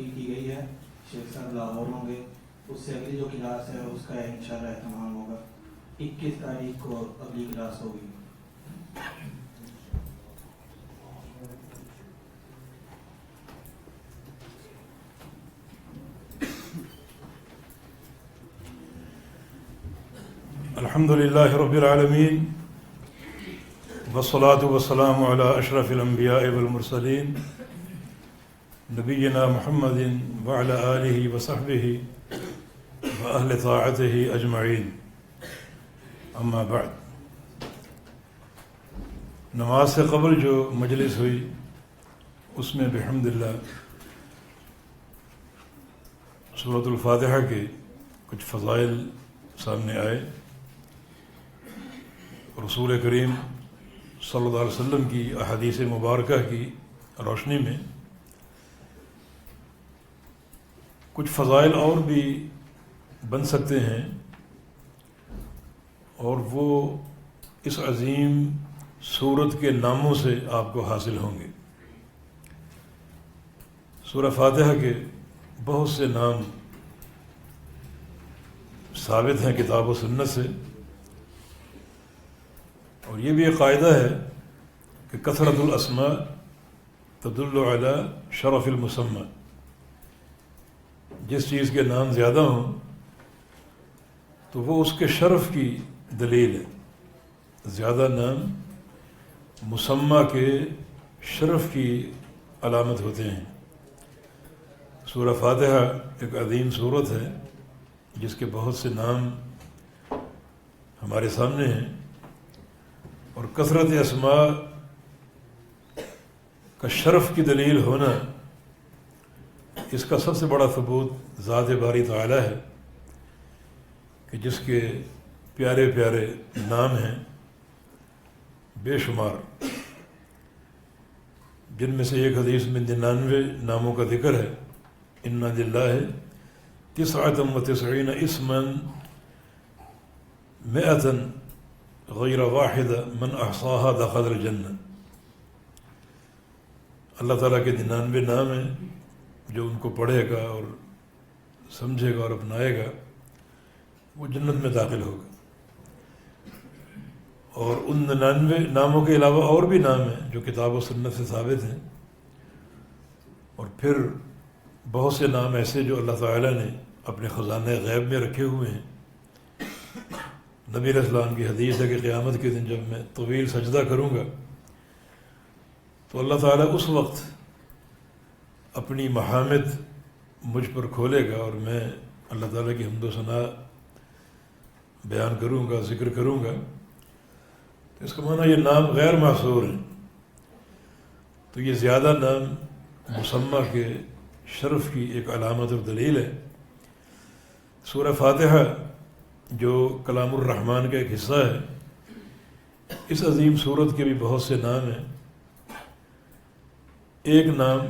تبدیل کی گئی ہے. شیخ صاحب لاہور ہوں گے. اس سے اگلی جو کلاس ہے اس کا انشاءاللہ اہتمام ہوگا. 21 تاریخ کو اگلی کلاس ہوگی. الحمد للہ رب العالمین والصلاة والسلام علی اشرف الانبیاء والمرسلین نبینا محمد وعلی آلہ وصحبہ واہل طاعتہ اجمعین. اما بعد، نماز سے قبل جو مجلس ہوئی اس میں بحمدللہ سورۃ الفاتحہ کے کچھ فضائل سامنے آئے. رسول کریم صلی اللہ علیہ وسلم کی احادیث مبارکہ کی روشنی میں کچھ فضائل اور بھی بن سکتے ہیں، اور وہ اس عظیم سورت کے ناموں سے آپ کو حاصل ہوں گے. سورہ فاتحہ کے بہت سے نام ثابت ہیں کتاب و سنت سے، اور یہ بھی ایک قاعدہ ہے کہ کثرت الاسماء تدل علی شرف المسمى. جس چیز کے نام زیادہ ہوں تو وہ اس کے شرف کی دلیل ہے. زیادہ نام مسمى کے شرف کی علامت ہوتے ہیں. سورہ فاتحہ ایک عظیم سورت ہے جس کے بہت سے نام ہمارے سامنے ہیں، اور کثرت اسماء کا شرف کی دلیل ہونا اس کا سب سے بڑا ثبوت ذات باری تعالی ہے کہ جس کے پیارے پیارے نام ہیں بے شمار، جن میں سے ایک حدیث میں 99 ناموں کا ذکر ہے. اِنَّ لِلَّهِ 99 اسما 100 غیر واحد من احصاها دخل الجنہ. اللہ تعالیٰ کے 99 نام ہیں، جو ان کو پڑھے گا اور سمجھے گا اور اپنائے گا وہ جنت میں داخل ہوگا. اور ان 99 ناموں کے علاوہ اور بھی نام ہیں جو کتاب و سنت سے ثابت ہیں، اور پھر بہت سے نام ایسے جو اللہ تعالیٰ نے اپنے خزانہ غیب میں رکھے ہوئے ہیں. نبی علیہ السلام کی حدیث ہے کہ قیامت کے دن جب میں طویل سجدہ کروں گا تو اللہ تعالیٰ اس وقت اپنی محامد مجھ پر کھولے گا اور میں اللہ تعالیٰ کی حمد و ثنا بیان کروں گا، ذکر کروں گا. تو اس کا معنی یہ نام غیر محصور ہیں. تو یہ زیادہ نام مسمى کے شرف کی ایک علامت اور دلیل ہے. سورہ فاتحہ جو کلام الرحمن کا ایک حصہ ہے، اس عظیم سورت کے بھی بہت سے نام ہیں. ایک نام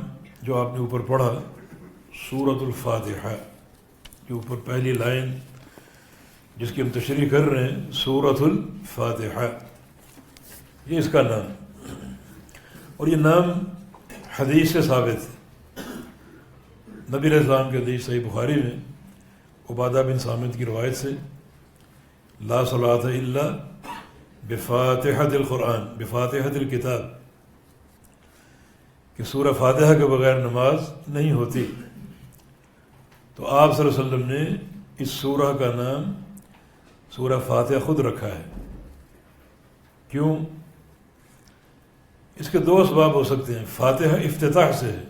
جو آپ نے اوپر پڑھا سورۃ الفاتحہ، جو اوپر پہلی لائن جس کی ہم تشریح کر رہے ہیں سورۃ الفاتحہ، یہ اس کا نام. اور یہ نام حدیث سے ثابت ہے. نبی علیہ السلام کے حدیث صحیح بخاری میں عبادہ بن صامت کی روایت سے لا صلاۃ الا بفاتحۃ القرآن بفاتحۃ الکتاب، کہ سورہ فاتحہ کے بغیر نماز نہیں ہوتی. تو آپ صلی اللہ علیہ وسلم نے اس سورہ کا نام سورہ فاتحہ خود رکھا ہے. کیوں؟ اس کے دو اسباب ہو سکتے ہیں. فاتحہ افتتاح سے ہے،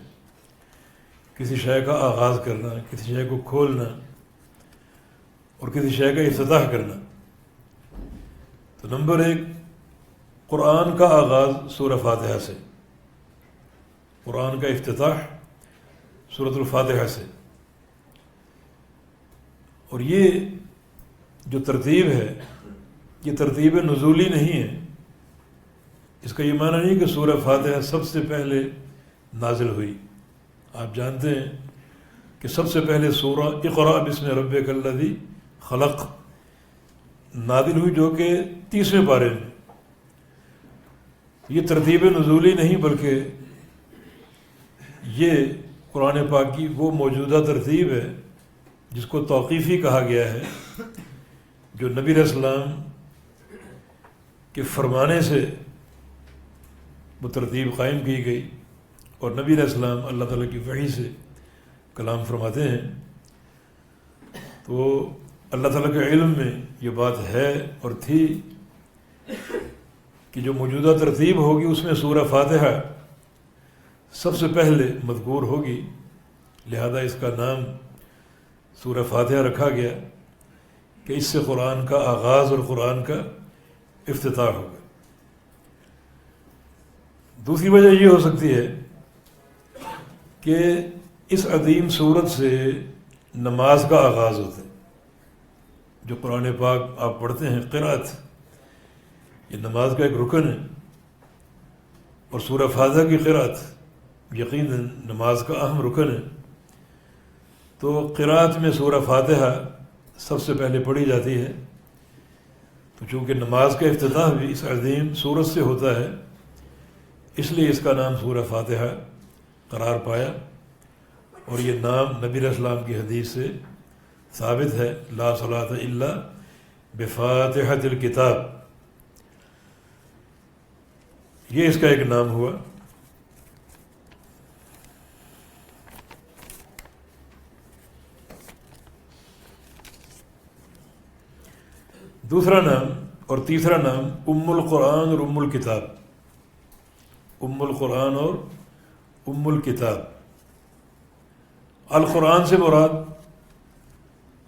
کسی شے کا آغاز کرنا، کسی شے کو کھولنا اور کسی شے کا افتتاح کرنا. تو نمبر 1، قرآن کا آغاز سورہ فاتحہ سے، قرآن کا افتتاح سورۃ الفاتحہ سے. اور یہ جو ترتیب ہے یہ ترتیب نزولی نہیں ہے. اس کا یہ معنی نہیں کہ سورہ فاتحہ سب سے پہلے نازل ہوئی. آپ جانتے ہیں کہ سب سے پہلے سورہ اقرأ بسم ربک الذی خلق نازل ہوئی، جو کہ 30ویں پارے میں. یہ ترتیب نزولی نہیں، بلکہ یہ قرآن پاک کی وہ موجودہ ترتیب ہے جس کو توقیفی کہا گیا ہے، جو نبی علیہ السلام کے فرمانے سے وہ ترتیب قائم کی گئی، اور نبی علیہ السلام اللہ تعالیٰ کی وحی سے کلام فرماتے ہیں۔ تو اللہ تعالیٰ کے علم میں یہ بات ہے اور تھی کہ جو موجودہ ترتیب ہوگی اس میں سورہ فاتحہ سب سے پہلے مذکور ہوگی، لہذا اس کا نام سورہ فاتحہ رکھا گیا کہ اس سے قرآن کا آغاز اور قرآن کا افتتاح ہوگا۔ دوسری وجہ یہ ہو سکتی ہے کہ اس عظیم سورت سے نماز کا آغاز ہوتا ہے۔ جو قرآن پاک آپ پڑھتے ہیں قرأت، یہ نماز کا ایک رکن ہے، اور سورہ فاتحہ کی قرأت یقیناً نماز کا اہم رکن ہے۔ تو قرأت میں سورہ فاتحہ سب سے پہلے پڑھی جاتی ہے، تو چونکہ نماز کا افتتاح بھی اس عظیم سورت سے ہوتا ہے، اس لیے اس کا نام سورہ فاتحہ قرار پایا، اور یہ نام نبی علیہ السلام کی حدیث سے ثابت ہے، لا صلاۃ الا بفاتحۃ الکتاب، یہ اس کا ایک نام ہوا۔ دوسرا نام اور تیسرا نام ام القرآن اور ام الکتاب، ام القرآن اور ام الکتاب۔ القرآن سے مراد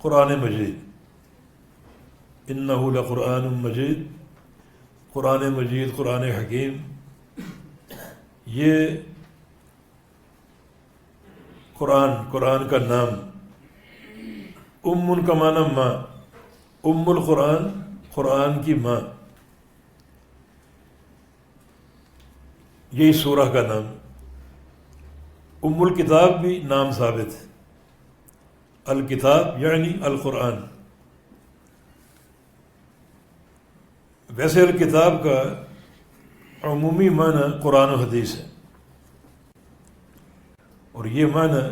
قرآن مجید، انہ لقرآن مجید، قرآن مجید، قرآن حکیم، یہ قرآن کا نام۔ ام کا معنی ماں، ام القرآن، قرآن کی ماں، یہی سورہ کا نام۔ ام الکتاب بھی نام ثابت ہے، الکتاب یعنی القرآن۔ ویسے الکتاب کا عمومی معنی قرآن و حدیث ہے، اور یہ معنی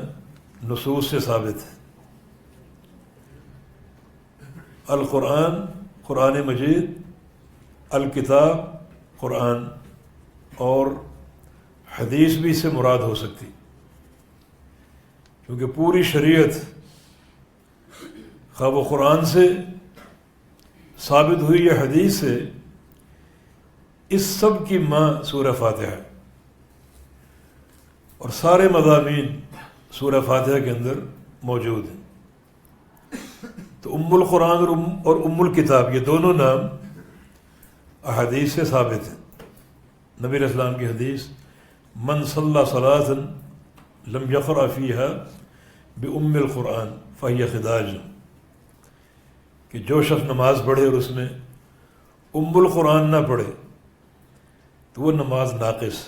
نصوص سے ثابت ہے۔ القرآن، قرآن مجید، الکتاب، قرآن، اور حدیث بھی اس سے مراد ہو سکتی، کیونکہ پوری شریعت خواہ وہ قرآن سے ثابت ہوئی یا حدیث سے، اس سب کی ماں سورہ فاتحہ ہے، اور سارے مضامین سورہ فاتحہ کے اندر موجود ہیں۔ تو ام القرآن اور ام الکتاب، یہ دونوں نام احادیث سے ثابت ہیں۔ نبی علیہ السلام کی حدیث، من صلی صلاۃ لم یقرأ فیہا بام القرآن فہی خداج، کہ جو شخص نماز پڑھے اور اس میں ام القرآن نہ پڑھے تو وہ نماز ناقص۔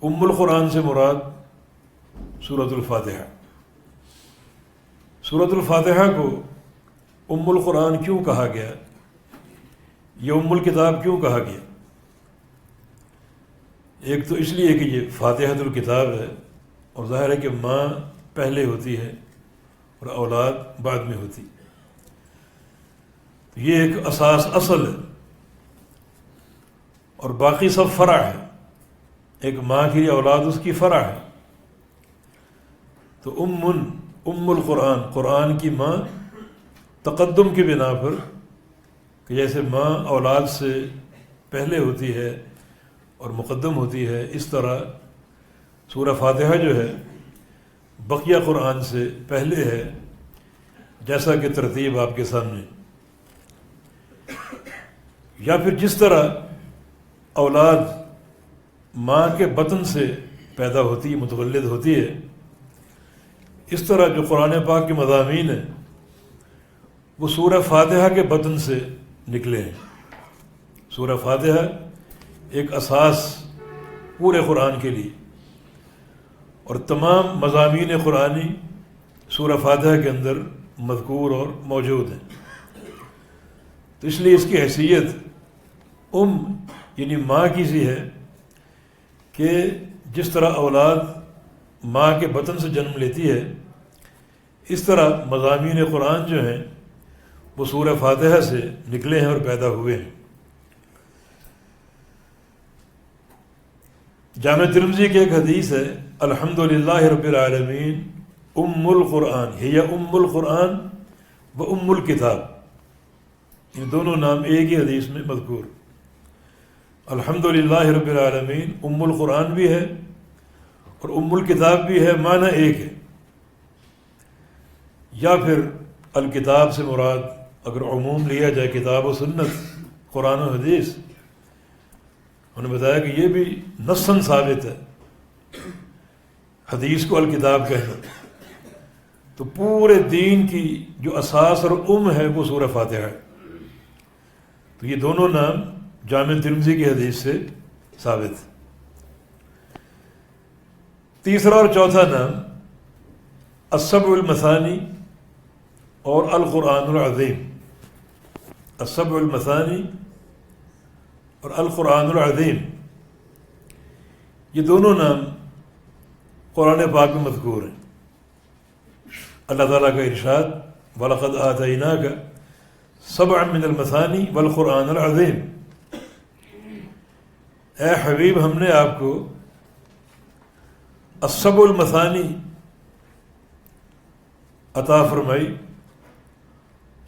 ام القرآن سے مراد سورۃ الفاتحہ۔ سورۃ الفاتحہ کو ام القرآن کیوں کہا گیا، یہ ام الکتاب کیوں کہا گیا؟ ایک تو اس لیے کہ یہ فاتحۃ الکتاب ہے، اور ظاہر ہے کہ ماں پہلے ہوتی ہے اور اولاد بعد میں ہوتی، یہ ایک اساس اصل ہے، اور باقی سب فرع ہے۔ ایک ماں کی اولاد اس کی فرع ہے۔ تو ام القرآن، قرآن کی ماں، تقدم کی بنا پر، کہ جیسے ماں اولاد سے پہلے ہوتی ہے اور مقدم ہوتی ہے، اس طرح سورہ فاتحہ جو ہے بقیہ قرآن سے پہلے ہے، جیسا کہ ترتیب آپ کے سامنے۔ یا پھر جس طرح اولاد ماں کے بطن سے پیدا ہوتی، متولد ہوتی ہے، اس طرح جو قرآن پاک کے مضامین ہیں وہ سورہ فاتحہ کے بطن سے نکلے ہیں۔ سورہ فاتحہ ایک اساس پورے قرآن کے لیے، اور تمام مضامین قرآنی سورہ فاتحہ کے اندر مذکور اور موجود ہیں۔ تو اس لیے اس کی حیثیت یعنی ماں کی سی ہے، کہ جس طرح اولاد ماں کے بطن سے جنم لیتی ہے، اس طرح مضامین قرآن جو ہیں وہ سورہ فاتحہ سے نکلے ہیں اور پیدا ہوئے ہیں۔ جامع ترمذی کی ایک حدیث ہے، الحمدللہ رب العالمین ام القرآن، ہی ام القرآن و ام الکتاب، یہ دونوں نام ایک ہی حدیث میں مذکور۔ الحمدللہ رب العالمین ام القرآن بھی ہے اور ام الکتاب بھی ہے، معنی ایک ہے۔ یا پھر الکتاب سے مراد اگر عموم لیا جائے کتاب و سنت، قرآن و حدیث، انہوں نے بتایا کہ یہ بھی نصاً ثابت ہے، حدیث کو الکتاب کہنا، تو پورے دین کی جو اساس اور ہے وہ سورہ فاتحہ ہے۔ تو یہ دونوں نام جامع ترمذی کی حدیث سے ثابت ہے۔ تیسرا اور چوتھا نام السبع المثانی اور القرآن العظیم، السبع المثانی اور القرآن العظیم، یہ دونوں نام قرآن پاک میں مذکور ہیں۔ اللہ تعالیٰ کا ارشاد وَلَقَدْ آتَيْنَاكَ سَبْعًا مِّنَ الْمَثَانِي وَالْقُرْآنَ الْعَظِيمِ، اے حبیب ہم نے آپ کو السبع المثانی عطا فرمائی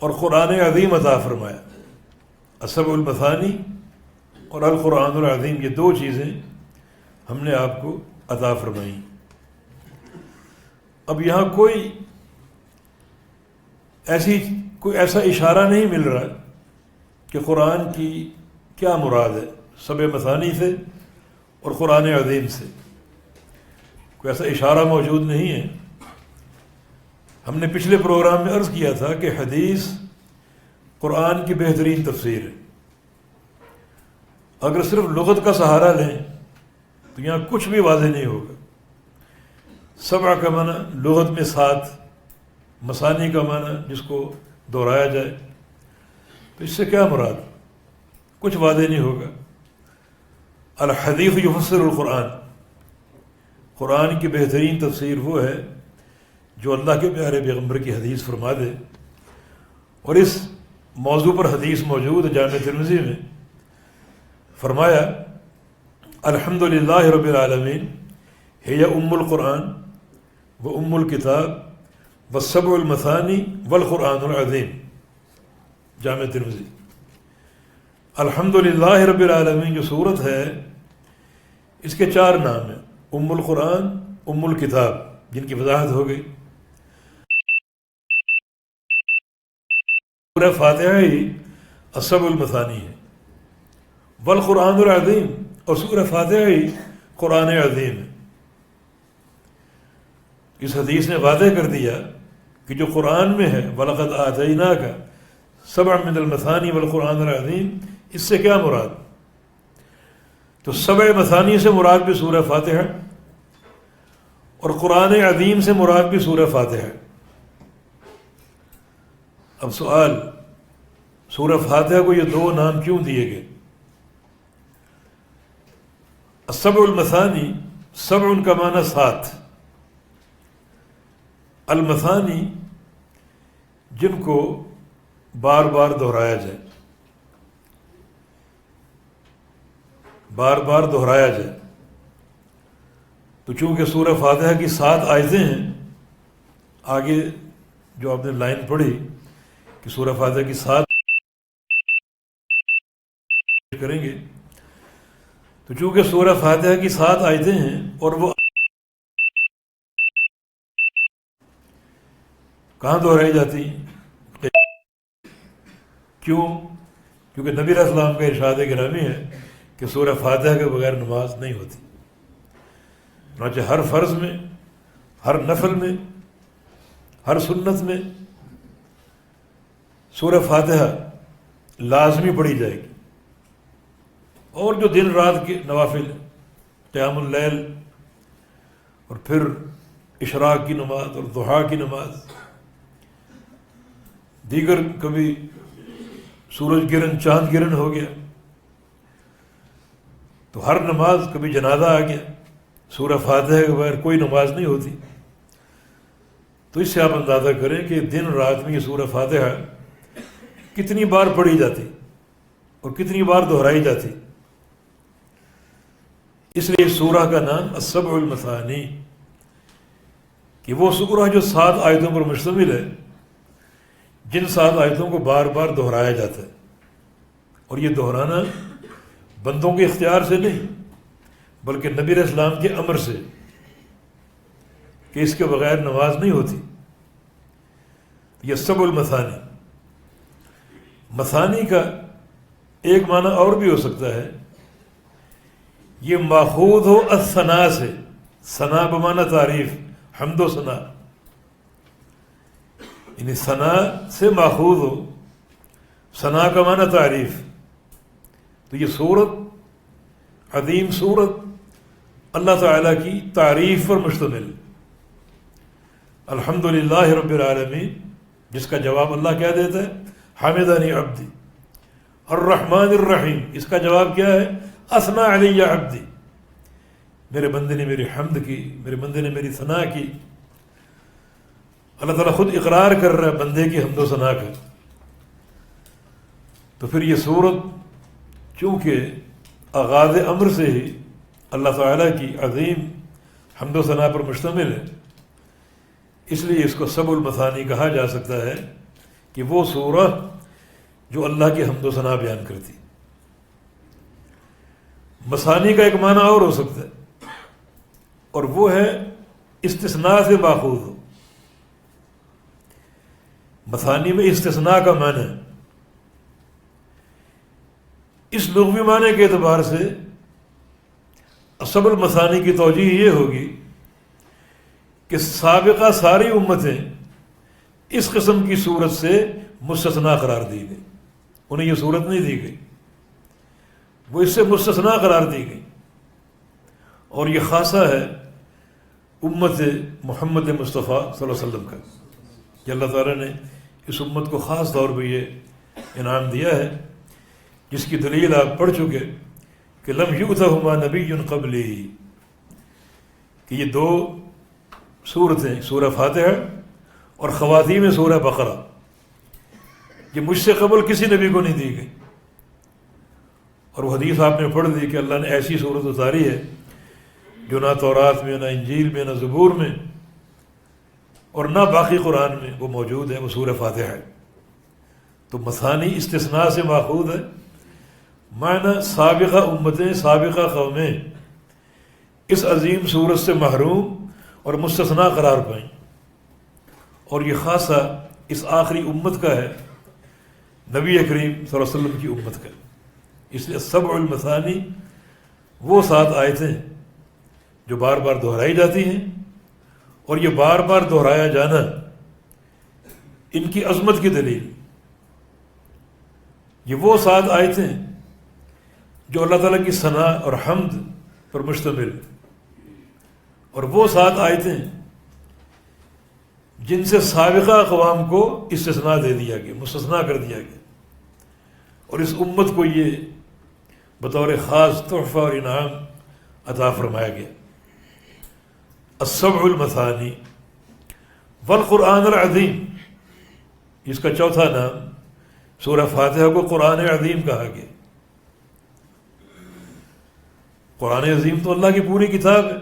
اور قرآن عظیم عطا فرمایا۔ السبع المثانی اور القرآن العظیم، یہ دو چیزیں ہم نے آپ کو عطا فرمائی۔ اب یہاں کوئی ایسا اشارہ نہیں مل رہا کہ قرآن کی کیا مراد ہے سبع مثانی سے اور قرآن عظیم سے، کوئی ایسا اشارہ موجود نہیں ہے۔ ہم نے پچھلے پروگرام میں عرض کیا تھا کہ حدیث قرآن کی بہترین تفسیر ہے۔ اگر صرف لغت کا سہارا لیں تو یہاں کچھ بھی واضح نہیں ہوگا۔ سبع کا معنی لغت میں 7، مثانی کا معنی جس کو دہرایا جائے، تو اس سے کیا مراد، کچھ واضح نہیں ہوگا۔ الحدیث یفسر القرآن، قرآن کی بہترین تفسیر وہ ہے جو اللہ کے پیارے پیغمبر کی حدیث فرما دے۔ اور اس موضوع پر حدیث موجود ہے جامع ترمذی میں، فرمایا الحمدللہ رب العالمین ہی ام القرآن و ام الکتاب والسبع المثانی والقرآن العظیم، جامع ترمذی۔ الحمدللہ رب العالمین جو صورت ہے اس کے 4 نام ہیں، ام القرآن، ام الکتاب جن کی وضاحت ہو گئی، سورہ فاتحہ ہی السبع المثانی ہے، والقرآن العظیم اور سورہ فاتحہ ہی قرآن عظیم ہے۔ اس حدیث نے واضح کر دیا کہ جو قرآن میں ہے وَلَقَدْ آتَيْنَاكَ سَبْعًا مِّنَ الْمَثَانِي وَالْقُرْآنِ الْعَظِيمِ، اس سے کیا مراد؟ تو سبع مثانی سے مراد بھی سورہ فاتحہ اور قرآن عظیم سے مراد بھی سورہ فاتحہ۔ اب سوال، سورہ فاتحہ کو یہ 2 نام کیوں دیے گئے؟ السبع المثانی، سبع کا معنی 7، المثانی جن کو بار بار دہرایا جائے، بار بار دہرایا جائے۔ تو چونکہ سورہ فاتحہ کی 7 آیتیں ہیں، آگے جو آپ نے لائن پڑھی کہ سورہ فاتحہ کی 7 کریں گے، تو چونکہ سورہ فاتحہ کی 7 آیتیں ہیں اور وہ کہاں دہرائی جاتی ہیں؟ کیوں؟ کیونکہ نبی علیہ السلام کا ارشاد گرامی ہے کہ سورہ فاتحہ کے بغیر نماز نہیں ہوتی۔ چنانچہ ہر فرض میں، ہر نفل میں، ہر سنت میں سورہ فاتحہ لازمی پڑھی جائے گی۔ اور جو دن رات کے نوافل، قیام اللیل اور پھر اشراق کی نماز اور ضحیٰ کی نماز، دیگر کبھی سورج گرہن، چاند گرہن ہو گیا تو ہر نماز، کبھی جنازہ آ گیا سورہ فاتحہ کے بغیر کوئی نماز نہیں ہوتی. تو اس سے آپ اندازہ کریں کہ دن رات میں یہ سورہ فاتحہ کتنی بار پڑھی جاتی اور کتنی بار دہرائی جاتی. اس لیے اس سورہ کا نام السبع المثانی، کہ وہ سورہ جو 7 آیتوں پر مشتمل ہے، جن 7 آیتوں کو بار بار دہرایا جاتا ہے. اور یہ دہرانا بندوں کے اختیار سے نہیں، بلکہ نبی علیہ السلام کے امر سے، کہ اس کے بغیر نماز نہیں ہوتی. یہ سبع المثانی. مثانی کا ایک معنی اور بھی ہو سکتا ہے، یہ ماخوذ ہو الثنا سے، ثنا بمعنی تعریف، حمد و ثنا، یعنی ثنا سے ماخوذ ہو، ثنا کا معنی تعریف. تو یہ سورت، عظیم سورت، اللہ تعالیٰ کی تعریف پر مشتمل. الحمدللہ رب العالمین، جس کا جواب اللہ کیا دیتا ہے؟ حمدنی عبدی. الرحمن الرحیم، اس کا جواب کیا ہے؟ اثنا علی عبدی، میرے بندے نے میری حمد کی، میرے بندے نے میری ثنا کی. اللہ تعالیٰ خود اقرار کر رہا ہے بندے کی حمد و ثنا کا. تو پھر یہ سورت چونکہ آغاز امر سے ہی اللہ تعالیٰ کی عظیم حمد و ثنا پر مشتمل ہے، اس لیے اس کو سبع المثانی کہا جا سکتا ہے، کہ وہ سورہ جو اللہ کی حمد و ثنا بیان کرتی. مثانی کا ایک معنی اور ہو سکتا ہے، اور وہ ہے استثناء سے ماخوذ ہو. مثانی میں استثناء کا معنی ہے. اس لغوی معنی کے اعتبار سے سبع المثانی کی توجیہ یہ ہوگی کہ سابقہ ساری امتیں اس قسم کی صورت سے مستثنا قرار دی گئی، انہیں یہ صورت نہیں دی گئی، وہ اس سے مستثنا قرار دی گئی. اور یہ خاصہ ہے امت محمد مصطفیٰ صلی اللہ علیہ وسلم کا، کہ اللہ تعالیٰ نے اس امت کو خاص طور پہ یہ انعام دیا ہے، جس کی دلیل آپ پڑھ چکے کہ لم یؤتہما نبی قبلی، کہ یہ 2 سورتیں، سورہ فاتحہ اور خواتیم سورہ بقرہ، یہ مجھ سے قبل کسی نبی کو نہیں دی گئی. اور وہ حدیث آپ نے پڑھ دی کہ اللہ نے ایسی صورت اتاری ہے جو نہ تورات میں، نہ انجیل میں، نہ زبور میں، اور نہ باقی قرآن میں وہ موجود ہے، وہ سورہ فاتحہ ہے. تو مثانی استثناء سے ماخوذ ہے، معنی سابقہ امتیں، سابقہ قومیں اس عظیم صورت سے محروم اور مستثنا قرار پائیں، اور یہ خاصہ اس آخری امت کا ہے، نبی کریم صلی اللہ علیہ وسلم کی امت کا. اس لیے سبع المثانی وہ 7 آیتیں جو بار بار دہرائی جاتی ہیں، اور یہ بار بار دہرایا جانا ان کی عظمت کی دلیل. یہ وہ 7 آیتیں جو اللہ تعالیٰ کی ثنا اور حمد پر مشتمل، اور وہ 7 آیتیں جن سے سابقہ اقوام کو استثناء دے دیا گیا، مستثنا کر دیا گیا، اور اس امت کو یہ بطور خاص تحفہ اور انعام عطا فرمایا گیا. السبع المثانی والقرآن العظیم، اس کا چوتھا نام سورہ فاتحہ کو قرآن عظیم کہا گیا. قرآن عظیم تو اللہ کی پوری کتاب ہے،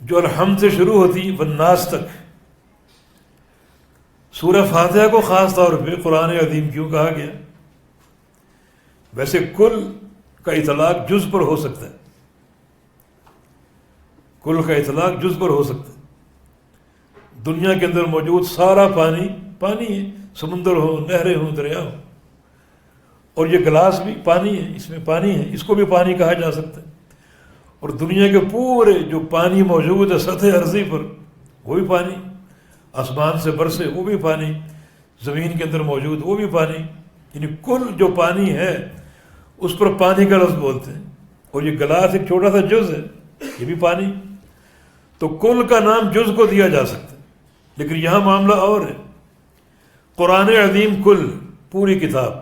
جو الحمد سے شروع ہوتی والناس تک. سورہ فاتحہ کو خاص طور پہ قرآن عظیم کیوں کہا گیا؟ ویسے کل کا اطلاق جز پر ہو سکتا ہے، کل کا اطلاق جز پر ہو سکتا ہے. دنیا کے اندر موجود سارا پانی پانی ہے، سمندر ہو، نہریں ہوں، دریا ہوں، اور یہ گلاس بھی پانی ہے، اس میں پانی ہے، اس کو بھی پانی کہا جا سکتا ہے. اور دنیا کے پورے جو پانی موجود ہے سطح ارضی پر، وہ بھی پانی، آسمان سے برسے وہ بھی پانی، زمین کے اندر موجود وہ بھی پانی، یعنی کل جو پانی ہے اس پر پانی کا لفظ بولتے ہیں. اور یہ گلاس ایک چھوٹا سا جز ہے، یہ بھی پانی. تو کل کا نام جز کو دیا جا سکتا ہے، لیکن یہاں معاملہ اور ہے. قرآن عظیم کل، پوری کتاب،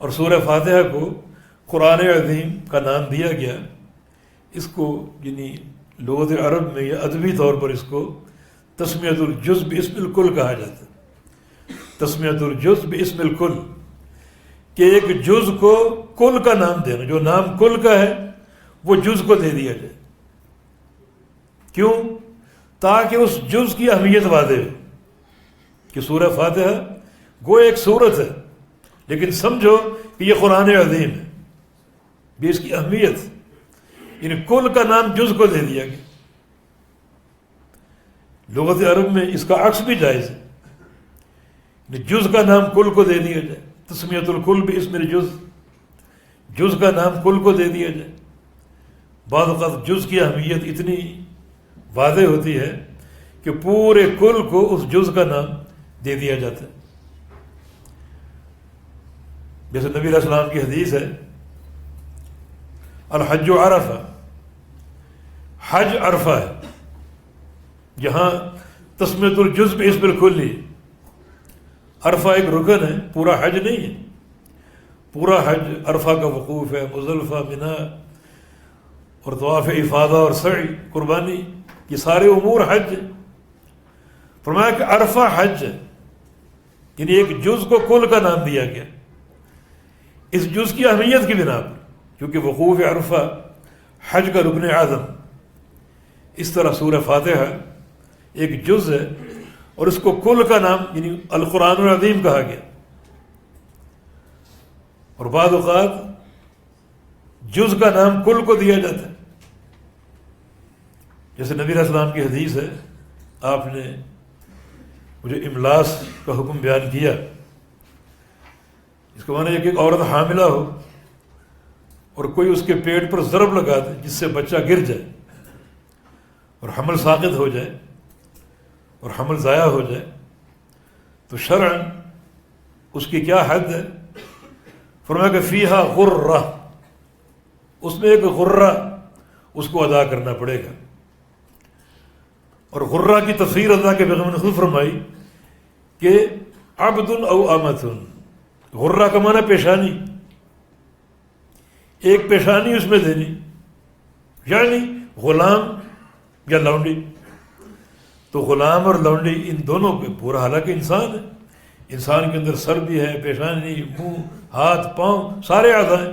اور سورہ فاتحہ کو قرآن عظیم کا نام دیا گیا اس کو یعنی لغت عرب میں یا ادبی طور پر اس کو تسمیۃ الجز باسم الکل کہا جاتا ہے. تسمیۃ الجز باسم الکل، کہ ایک جز کو کل کا نام دینا، جو نام کل کا ہے وہ جز کو دے دیا جائے. کیوں؟ تاکہ اس جز کی اہمیت واضح ہو کہ سورہ فاتحہ گو ایک سورت ہے، لیکن سمجھو کہ یہ قرآن عظیم ہے، بھی اس کی اہمیت، یعنی کل کا نام جز کو دے دیا گیا. لغت عرب میں اس کا عکس بھی جائز ہے، یعنی جز کا نام کل کو دے دیا جائے. تسمیۃ الکل باسم الجز، جز کا نام کل کو دے دیا جائے. بعض اوقات جز کی اہمیت اتنی واضح ہوتی ہے کہ پورے کل کو اس جز کا نام دے دیا جاتا ہے. جیسے نبی علیہ السلام کی حدیث ہے، الحج عرفہ، حج عرفہ ہے. یہاں تسمیۃ الجز باسم الکل ہی. عرفہ ایک رکن ہے، پورا حج نہیں ہے. پورا حج عرفہ کا وقوف ہے، مزدلفہ، منا اور طواف افاضہ اور سعی، قربانی، یہ سارے امور حج. فرمایا کہ عرفہ حج ہے، یعنی ایک جز کو کل کا نام دیا گیا اس جز کی اہمیت کی بنا پر، کیونکہ وقوف عرفہ حج کا رکن اعظم. اس طرح سورہ فاتحہ ایک جز ہے اور اس کو کل کا نام یعنی القرآن العظیم کہا گیا. اور بعض اوقات جز کا نام کل کو دیا جاتا ہے. جیسے نبی علیہ السلام کی حدیث ہے، آپ نے مجھے املاس کا حکم بیان کیا. اس کا معنی ہے کہ ایک عورت حاملہ ہو اور کوئی اس کے پیٹ پر ضرب لگا دے جس سے بچہ گر جائے اور حمل ساقط ہو جائے اور حمل ضائع ہو جائے، تو شرعاً اس کی کیا حد ہے؟ فرمایا کہ فیہا غرہ، اس میں ایک غرہ اس کو ادا کرنا پڑے گا. اور غرہ کی تفسیر اللہ کے پیغمبر نے خود فرمائی کہ عبد او امۃ. غرہ کا معنی پیشانی، ایک پیشانی اس میں دینی، یعنی غلام یا لونڈی. تو غلام اور لونڈی ان دونوں کے پورا، حالانکہ انسان ہے، انسان کے اندر سر بھی ہے، پیشانی، منہ، ہاتھ، پاؤں، سارے اعضاء ہیں،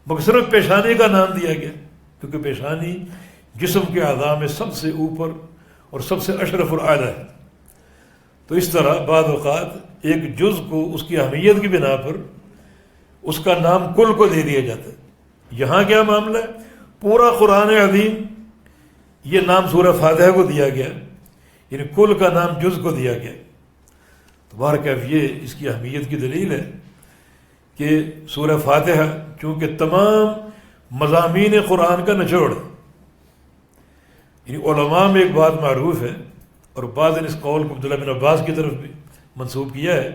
مگر صرف پیشانی کا نام دیا گیا کیونکہ پیشانی جسم کے اعضاء میں سب سے اوپر اور سب سے اشرف الاعلیٰ ہے. تو اس طرح بعض اوقات ایک جز کو اس کی اہمیت کی بنا پر اس کا نام کل کو دے دیا جاتا ہے. یہاں کیا معاملہ ہے؟ پورا قرآن عظیم یہ نام سورہ فاتحہ کو دیا گیا، یعنی کل کا نام جز کو دیا گیا. تو بہرکیف یہ اس کی اہمیت کی دلیل ہے کہ سورہ فاتحہ چونکہ تمام مضامین قرآن کا نچوڑ ہے. یعنی علماء میں ایک بات معروف ہے اور بعض نے اس قول کو عبداللہ بن عباس کی طرف بھی منسوب کیا ہے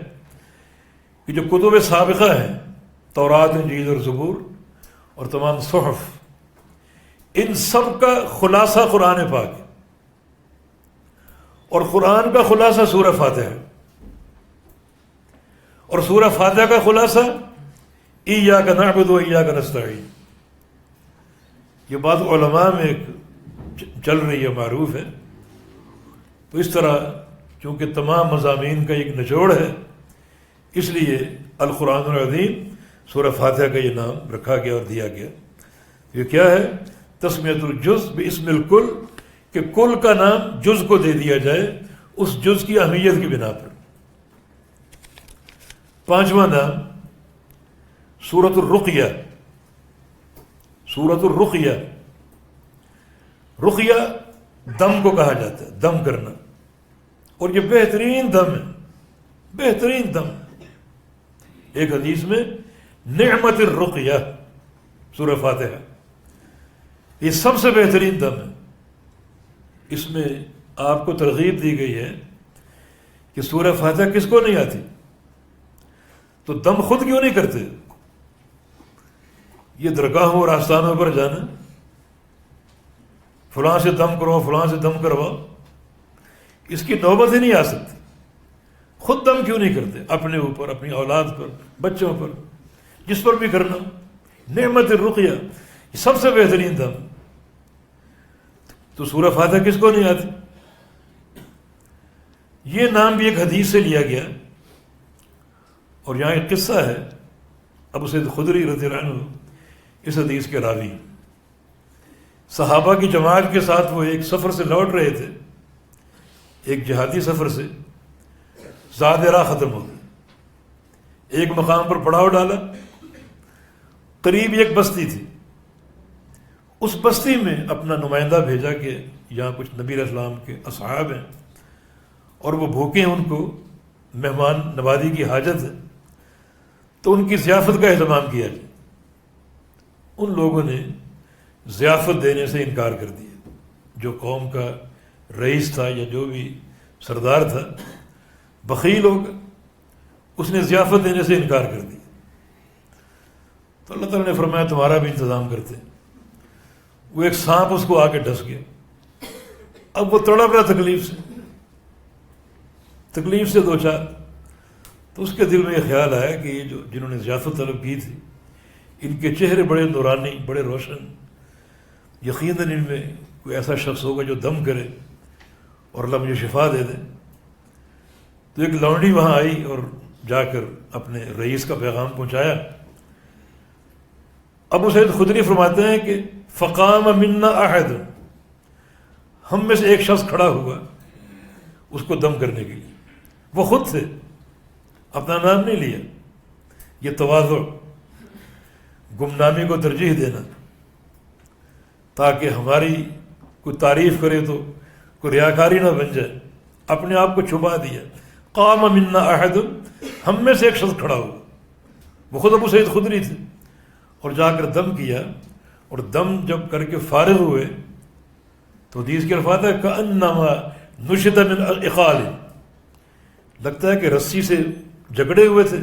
کہ جو کتب سابقہ ہیں، تورات، انجیل اور زبور اور تمام صحف، ان سب کا خلاصہ قرآن پاک ہے اور قرآن کا خلاصہ سورہ فاتحہ ہے. اور سورہ فاتحہ کا خلاصہ ایاک نعبد و ایاک نستعین. یہ بات علماء میں چل رہی ہے، معروف ہے. تو اس طرح چونکہ تمام مضامین کا ایک نچوڑ ہے، اس لیے القرآن العظیم سورہ فاتحہ کا یہ نام رکھا گیا اور دیا گیا. یہ کیا ہے؟ تسمیۃ الجز باسم الکل، کہ کل کا نام جز کو دے دیا جائے اس جز کی اہمیت کی بنا پر. پانچواں نام سورۃ الرقیہ. سورۃ الرقیہ، رقیہ دم کو کہا جاتا ہے، دم کرنا، اور یہ بہترین دم ہے، بہترین دم. ایک حدیث میں نعمت الرقیہ سورہ فاتحہ، یہ سب سے بہترین دم ہے. اس میں آپ کو ترغیب دی گئی ہے کہ سورہ فاتحہ کس کو نہیں آتی تو دم خود کیوں نہیں کرتے؟ یہ درگاہوں اور آستانوں پر جانا، فلاں سے دم کرو، فلاں سے دم کرواؤ، اس کی نوبت ہی نہیں آ سکتی. خود دم کیوں نہیں کرتے؟ اپنے اوپر، اپنی اولاد پر، بچوں پر، جس پر بھی کرنا. نعمت الرقیہ، یہ سب سے بہترین دم. تو سورہ فاتحہ کس کو نہیں آتی؟ یہ نام بھی ایک حدیث سے لیا گیا، اور یہاں ایک قصہ ہے، ابو سعید خدری رضی اللہ عنہ اس حدیث کے راوی، صحابہ کی جماعت کے ساتھ وہ ایک سفر سے لوٹ رہے تھے، ایک جہادی سفر سے، زاد راہ ختم ہو گئی، ایک مقام پر پڑاؤ ڈالا، قریب ایک بستی تھی، اس بستی میں اپنا نمائندہ بھیجا کہ یہاں کچھ نبی علیہ السلام کے اصحاب ہیں اور وہ بھوکے ہیں، ان کو مہمان نوازی کی حاجت ہے، تو ان کی ضیافت کا اہتمام کیا جائے۔ ان لوگوں نے ضیافت دینے سے انکار کر دیا، جو قوم کا رئیس تھا یا جو بھی سردار تھا بخیل ہوگا، اس نے ضیافت دینے سے انکار کر دیا۔ تو اللہ تعالیٰ نے فرمایا تمہارا بھی انتظام کرتے ہیں۔ وہ ایک سانپ اس کو آ کے ڈس گیا، اب وہ تڑپ رہا تکلیف سے دو چار، تو اس کے دل میں یہ خیال آیا کہ یہ جو جنہوں نے ضیافت طلب کی تھی، ان کے چہرے بڑے نورانی، بڑے روشن، یقیناً ان میں کوئی ایسا شخص ہوگا جو دم کرے اور اللہ مجھے شفا دے دے۔ تو ایک لونڈی وہاں آئی اور جا کر اپنے رئیس کا پیغام پہنچایا۔ ابو سعید خدری فرماتے ہیں کہ فقام منا احد، ہم میں سے ایک شخص کھڑا ہوا اس کو دم کرنے کے لیے، وہ خود تھے، اپنا نام نہیں لیا۔ یہ تواضع، گمنامی کو ترجیح دینا، تاکہ ہماری کوئی تعریف کرے تو کوئی ریاکاری نہ بن جائے، اپنے آپ کو چھپا دیا۔ قام منا احد، ہم میں سے ایک شخص کھڑا ہوا، وہ خود ابو سعید خدری تھے، اور جا کر دم کیا، اور دم جب کر کے فارغ ہوئے تو حدیث کے الفاظ ہے کأنما نشط من اقال، لگتا ہے کہ رسی سے جکڑے ہوئے تھے،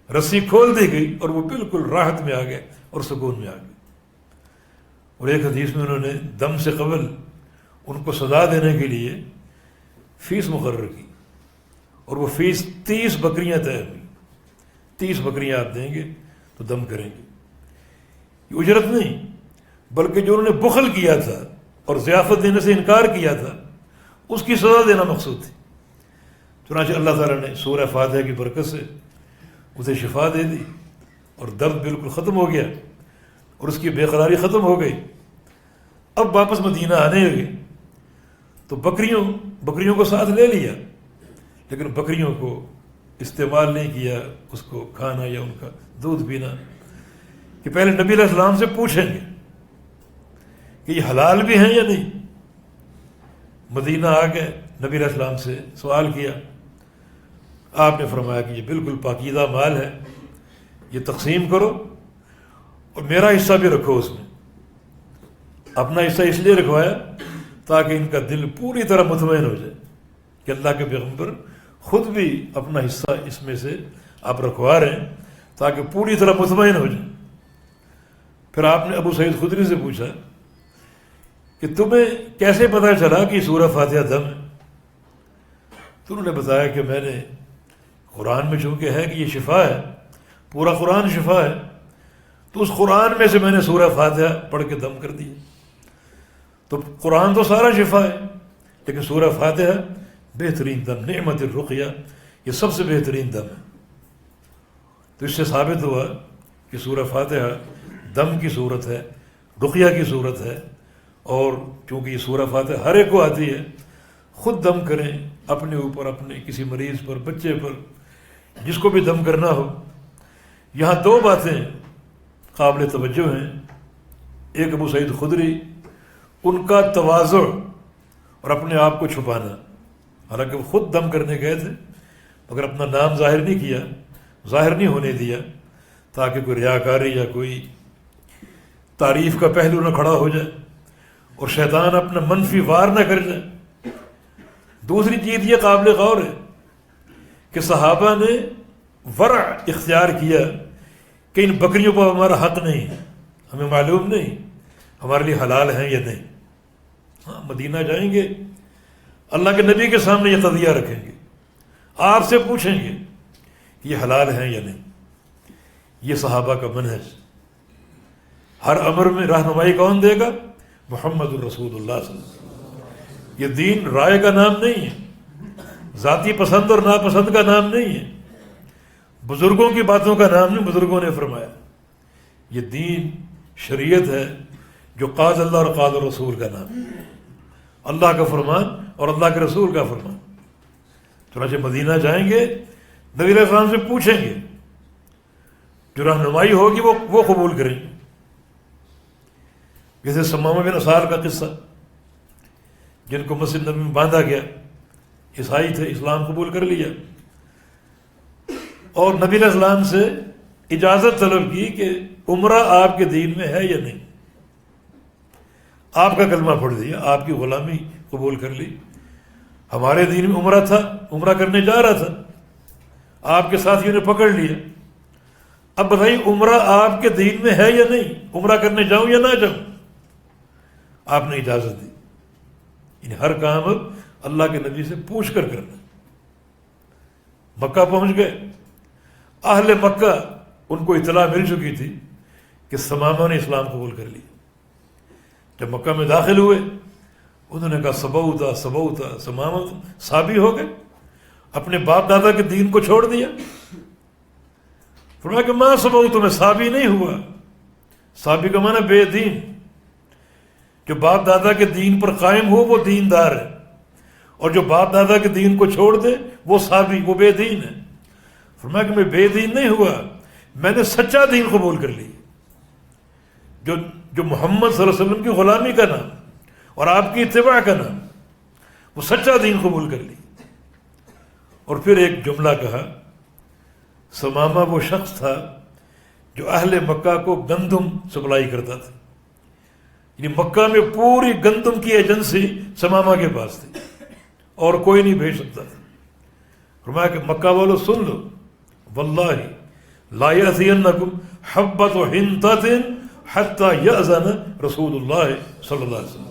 رسی کھول دی گئی اور وہ بالکل راحت میں آ گئے اور سکون میں آ گئے۔ اور ایک حدیث میں انہوں نے دم سے قبل ان کو سزا دینے کے لیے فیس مقرر کی، اور وہ فیس 30 بکریاں طے ہوئی، 30 بکریاں آپ دیں گے تو دم کریں گے۔ یہ اجرت نہیں، بلکہ جو انہوں نے بخل کیا تھا اور ضیافت دینے سے انکار کیا تھا، اس کی سزا دینا مقصود تھی۔ چنانچہ اللہ تعالیٰ نے سورہ فاتحہ کی برکت سے اسے شفا دے دی، اور درد بالکل ختم ہو گیا، اور اس کی بے قراری ختم ہو گئی۔ اب واپس مدینہ آنے لگے تو بکریوں کو ساتھ لے لیا، لیکن بکریوں کو استعمال نہیں کیا، اس کو کھانا یا ان کا دودھ پینا، کہ پہلے نبی علیہ السلام سے پوچھیں گے کہ یہ حلال بھی ہیں یا نہیں۔ مدینہ آ گئے، نبی علیہ السلام سے سوال کیا، آپ نے فرمایا کہ یہ بالکل پاکیزہ مال ہے، یہ تقسیم کرو اور میرا حصہ بھی رکھو اس میں۔ اپنا حصہ اس لیے رکھوایا تاکہ ان کا دل پوری طرح مطمئن ہو جائے کہ اللہ کے پیغمبر خود بھی اپنا حصہ اس میں سے آپ رکھوا رہے ہیں، تاکہ پوری طرح مطمئن ہو جائے۔ پھر آپ نے ابو سعید خدری سے پوچھا کہ تمہیں کیسے پتہ چلا کہ سورہ فاتحہ دم ہے؟ تو انہوں نے بتایا کہ میں نے قرآن میں چونکہ ہے کہ یہ شفا ہے، پورا قرآن شفا ہے، تو اس قرآن میں سے میں نے سورہ فاتحہ پڑھ کے دم کر دیا۔ تو قرآن تو سارا شفا ہے، لیکن سورہ فاتحہ بہترین دم، نعمت الرقیہ، یہ سب سے بہترین دم ہے۔ تو اس سے ثابت ہوا کہ سورہ فاتحہ دم کی صورت ہے، رقیہ کی صورت ہے، اور چونکہ یہ سورہ فاتحہ ہر ایک کو آتی ہے، خود دم کریں اپنے اوپر، اپنے کسی مریض پر، بچے پر، جس کو بھی دم کرنا ہو۔ یہاں دو باتیں قابل توجہ ہیں، ایک ابو سعید خدری، ان کا تواضع اور اپنے آپ کو چھپانا، حالانکہ وہ خود دم کرنے گئے تھے مگر اپنا نام ظاہر نہیں کیا، ظاہر نہیں ہونے دیا، تاکہ کوئی ریاکاری یا کوئی تعریف کا پہلو نہ کھڑا ہو جائے اور شیطان اپنا منفی وار نہ کر جائے۔ دوسری چیز یہ قابل غور ہے کہ صحابہ نے ورع اختیار کیا کہ ان بکریوں پر ہمارا حق نہیں، ہمیں معلوم نہیں ہمارے لیے حلال ہیں یا نہیں۔ ہاں، مدینہ جائیں گے، اللہ کے نبی کے سامنے یہ قضیہ رکھیں گے، آپ سے پوچھیں گے کہ یہ حلال ہیں یا نہیں۔ یہ صحابہ کا منہج۔ ہر امر میں رہنمائی کون دے گا؟ محمد الرسول اللہ صلی اللہ علیہ وسلم۔ یہ دین رائے کا نام نہیں ہے، ذاتی پسند اور ناپسند کا نام نہیں ہے، بزرگوں کی باتوں کا نام نہیں، بزرگوں نے فرمایا یہ دین شریعت ہے جو قال اللہ اور قال الرسول کا نام ہے، اللہ کا فرمان اور اللہ کے رسول کا فرمان۔ چنانچہ مدینہ جائیں گے، نبی علیہ السلام سے پوچھیں گے، جو رہنمائی ہوگی وہ قبول کریں گے۔ جیسے ثمامہ بن اسال کا قصہ، جن کو مسجد نبی میں باندھا گیا، عیسائی تھے، اسلام قبول کر لیا، اور نبی علیہ السلام سے اجازت طلب کی کہ عمرہ آپ کے دین میں ہے یا نہیں۔ آپ کا کلمہ پڑھ دیا، آپ کی غلامی قبول کر لی، ہمارے دین میں عمرہ تھا، عمرہ کرنے جا رہا تھا، آپ کے ساتھیوں نے پکڑ لیا، اب بتائیے عمرہ آپ کے دین میں ہے یا نہیں، عمرہ کرنے جاؤں یا نہ جاؤں؟ آپ نے اجازت دی۔ یعنی ہر کام اب اللہ کے نبی سے پوچھ کر کرنا۔ مکہ پہنچ گئے، اہل مکہ ان کو اطلاع مل چکی تھی کہ ثمامہ نے اسلام قبول کر لیا۔ جب مکہ میں داخل ہوئے، انہوں نے کہا سبوتا سبوتا، ثمامہ صابی ہو گئے، اپنے باپ دادا کے دین کو چھوڑ دیا۔ فرمایا کہ ماں سبوتا، میں صابی نہیں ہوا۔ صابی کا معنی بے دین، جو باپ دادا کے دین پر قائم ہو وہ دیندار ہے، اور جو باپ دادا کے دین کو چھوڑ دے وہ صابی، وہ بے دین ہے۔ فرمایا کہ میں بے دین نہیں ہوا، میں نے سچا دین قبول کر لی، جو محمد صلی اللہ علیہ وسلم کی غلامی کا نام اور آپ کی اتباع کا نام، وہ سچا دین قبول کر لی۔ اور پھر ایک جملہ کہا، ثمامہ وہ شخص تھا جو اہل مکہ کو گندم سپلائی کرتا تھا، یعنی مکہ میں پوری گندم کی ایجنسی ثمامہ کے پاس تھی اور کوئی نہیں بھیج سکتا تھا۔ فرمایا کہ مکہ والوں سن لو، واللہ لا یأتینکم حبۃ حنطۃ حتی یأذن رسول اللہ صلی اللہ علیہ وسلم،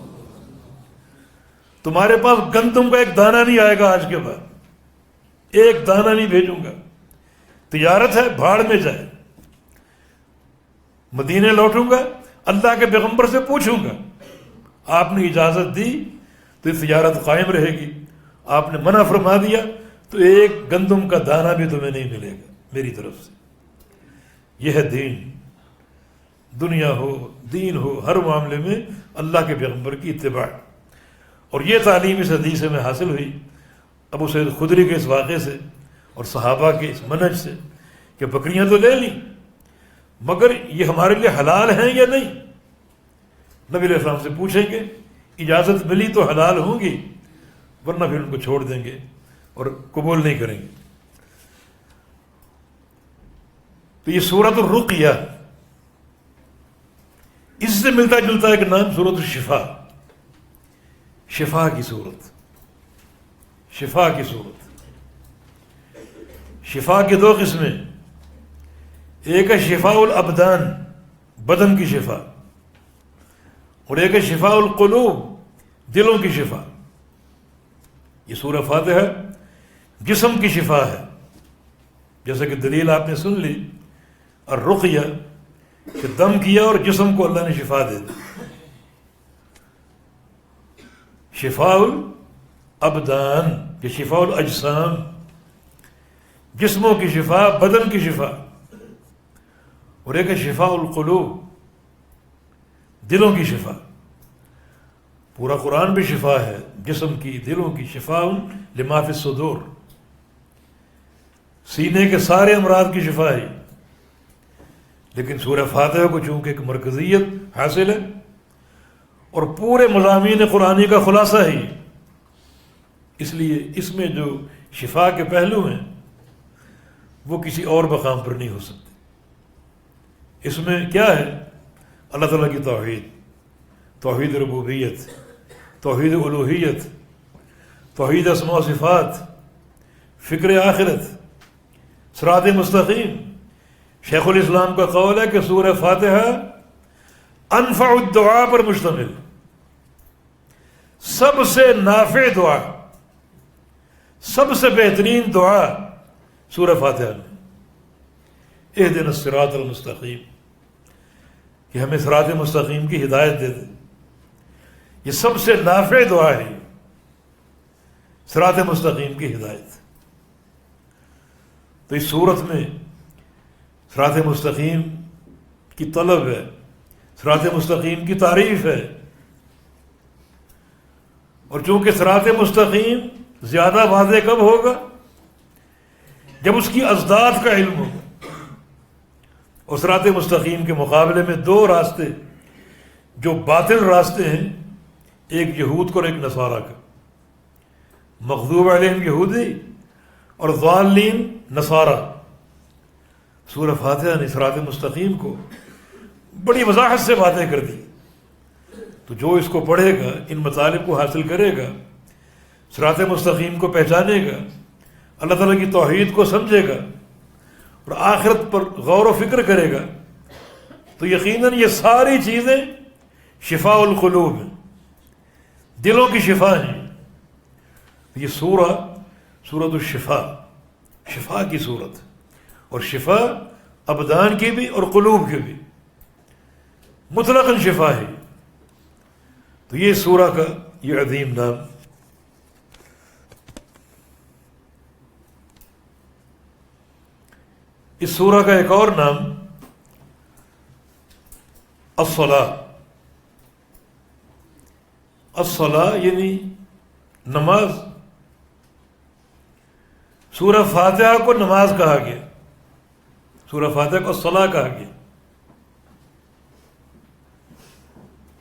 تمہارے پاس گندم کا ایک دانہ نہیں آئے گا آج کے بعد، ایک دانہ نہیں بھیجوں گا۔ تجارت ہے، بھاڑ میں جائے، مدینے لوٹوں گا، اللہ کے پیغمبر سے پوچھوں گا، آپ نے اجازت دی تو یہ تجارت قائم رہے گی، آپ نے منع فرما دیا تو ایک گندم کا دانہ بھی تمہیں نہیں ملے گا میری طرف سے۔ یہ ہے دین، دنیا ہو دین ہو، ہر معاملے میں اللہ کے پیغمبر کی اتباع۔ اور یہ تعلیم اس حدیث میں حاصل ہوئی ابو سعید خدری کے اس واقعے سے اور صحابہ کے اس منہج سے کہ بکریاں تو لے لیں مگر یہ ہمارے لیے حلال ہیں یا نہیں، نبی علیہ السلام سے پوچھیں گے، اجازت ملی تو حلال ہوں گی، ورنہ پھر ان کو چھوڑ دیں گے اور قبول نہیں کریں گے۔ تو یہ سورۃ الرقیہ، اس سے ملتا جلتا ایک نام سورۃ الشفا، شفا کی صورت، شفا کی صورت۔ شفا کی دو قسمیں، ایک ہے شفاء الابدان، بدن کی شفا، اور ایک ہے شفاء القلوب، دلوں کی شفا۔ یہ سورہ فاتحہ جسم کی شفا ہے، جیسا کہ دلیل آپ نے سن لی، الرقیہ کہ دم کیا اور جسم کو اللہ نے شفا دے دی۔ شفاء الابدان کہ شفاء الاجسام، جسموں کی شفا، بدن کی شفا، اور ایک ہے شفاء القلوب، دلوں کی شفا۔ پورا قرآن بھی شفا ہے، جسم کی، دلوں کی، شفاء لما فی الصدور، سینے کے سارے امراض کی شفا ہے۔ لیکن سورہ فاتحہ کو چونکہ ایک مرکزیت حاصل ہے اور پورے مضامین قرآنی کا خلاصہ ہے، اس لیے اس میں جو شفا کے پہلو ہیں وہ کسی اور مقام پر نہیں ہو سکتے۔ اس میں کیا ہے؟ اللہ تعالیٰ کی توحید، توحید ربوبیت، توحید الوہیت، توحید اسماء و صفات، فکر آخرت، صراط مستقیم۔ شیخ الاسلام کا قول ہے کہ سورہ فاتحہ انفع الدعا پر مشتمل، سب سے نافع دعا، سب سے بہترین دعا سورہ فاتحہ میں، اہدنا الصراط المستقیم، کہ ہمیں صراط مستقیم کی ہدایت دے دے۔ یہ سب سے نافع دعا ہے، صراط مستقیم کی ہدایت۔ تو اس صورت میں صراط مستقیم کی طلب ہے، صراط مستقیم کی تعریف ہے، اور چونکہ صراط مستقیم زیادہ واضح کب ہوگا؟ جب اس کی ازداد کا علم ہوگا۔ اور صراط مستقیم کے مقابلے میں دو راستے جو باطل راستے ہیں، ایک یہود کا اور ایک نصارہ کا، مغضوب علیہم یہودی اور ضالین نصارہ۔ سورہ فاتحہ نے صراط مستقیم کو بڑی وضاحت سے باتیں کر دی۔ تو جو اس کو پڑھے گا، ان مطالب کو حاصل کرے گا، صراط مستقیم کو پہچانے گا، اللہ تعالیٰ کی توحید کو سمجھے گا اور آخرت پر غور و فکر کرے گا، تو یقیناً یہ ساری چیزیں شفاء القلوب ہیں، دلوں کی شفا ہیں۔ یہ سورۃ الشفاء، شفا کی صورت، اور شفا ابدان کی بھی اور قلوب کی بھی، مطلقاً شفا ہے۔ تو یہ سورہ کا یہ عظیم نام۔ اس سورہ کا ایک اور نام الصلاۃ، الصلاۃ یعنی نماز۔ سورہ فاتحہ کو نماز کہا گیا، سورہ فاتحہ کو الصلاۃ کہا گیا،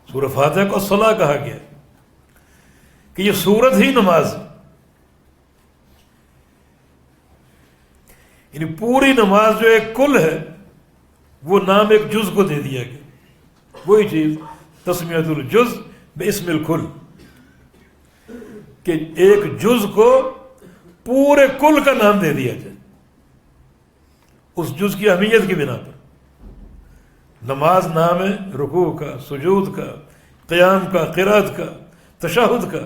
سورہ فاتحہ کو الصلاۃ کہا گیا کہ یہ سورت ہی نماز ہے۔ یعنی پوری نماز جو ایک کل ہے، وہ نام ایک جز کو دے دیا گیا۔ وہی چیز تسمیۃ الجز باسم الکل، کہ ایک جز کو پورے کل کا نام دے دیا جائے اس جز کی اہمیت کی بنا پر۔ نماز نام ہے رکوع کا، سجود کا، قیام کا، قرات کا، تشہد کا،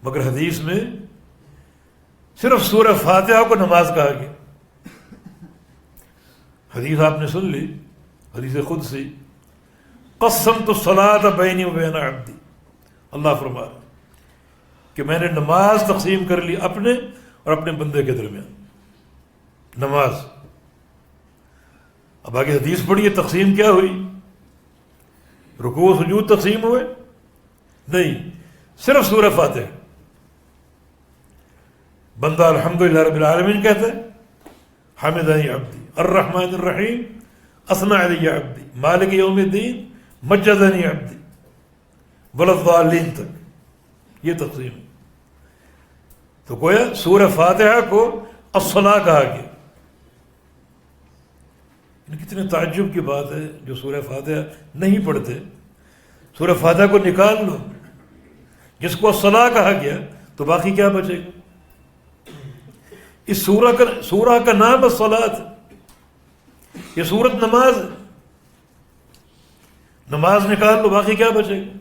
مگر حدیث میں صرف سورہ فاتحہ کو نماز کہا گیا۔ حدیث آپ نے سن لی، حدیث قدسی، قسمت الصلاۃ بینی و بین عبدی، اللہ فرما رہا کہ میں نے نماز تقسیم کر لی اپنے اور اپنے بندے کے درمیان۔ نماز، اب آگے حدیث پڑھیے تقسیم کیا ہوئی؟ رکوع و سجود تقسیم ہوئے؟ نہیں، صرف سورہ فاتحہ۔ بندہ الحمدللہ رب العالمین کہتا ہے، حمدنی عبدی الرحمن الرحیم اثنى علی عبدی مالک یوم الدین مجدنی عبدی وللضالین تک، یہ تقسیم ہے۔ تو گویا سورہ فاتحہ کو الصلاۃ کہا گیا۔ کتنے تعجب کی بات ہے، جو سورہ فاتحہ نہیں پڑھتے، سورہ فاتحہ کو نکال لو، جس کو الصلاۃ کہا گیا تو باقی کیا بچے گا؟ اس سورہ کا نام الصلاۃ، یہ سورت نماز ہے، نماز نکال لو باقی کیا بچے گا؟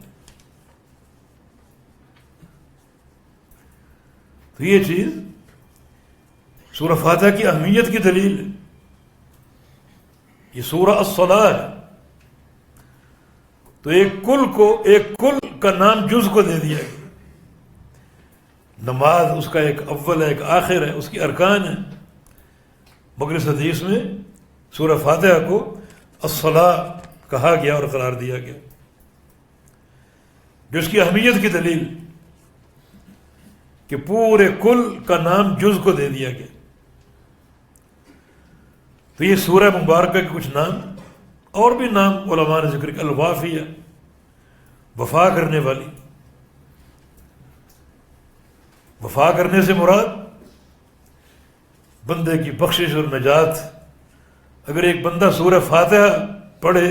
تو یہ چیز سورہ فاتحہ کی اہمیت کی دلیل ہے۔ یہ سورہ الصلاۃ ہے، تو ایک کل کا نام جز کو دے دیا گیا۔ نماز اس کا ایک اول ہے، ایک آخر ہے، اس کی ارکان ہے، مگر اس حدیث میں سورہ فاتحہ کو الصلاۃ کہا گیا اور قرار دیا گیا، جو اس کی اہمیت کی دلیل کہ پورے کل کا نام جز کو دے دیا گیا۔ تو یہ سورہ مبارکہ کے کچھ نام، اور بھی نام علماء نے ذکر کیا، الوافیہ، وفا کرنے والی۔ وفا کرنے سے مراد بندے کی بخشش اور نجات۔ اگر ایک بندہ سورہ فاتحہ پڑھے،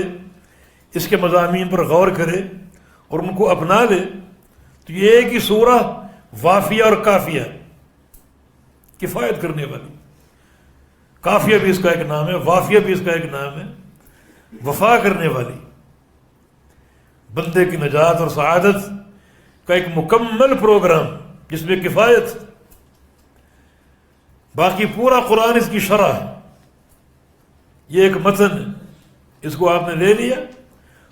اس کے مضامین پر غور کرے اور ان کو اپنا لے، تو یہ ایک ہی سورہ وافیہ اور کافیہ، کفایت کرنے والی۔ کافیہ بھی اس کا ایک نام ہے، وافیہ بھی اس کا ایک نام ہے، وفا کرنے والی، بندے کی نجات اور سعادت کا ایک مکمل پروگرام جس میں کفایت۔ باقی پورا قرآن اس کی شرح ہے، یہ ایک متن ہے، اس کو آپ نے لے لیا،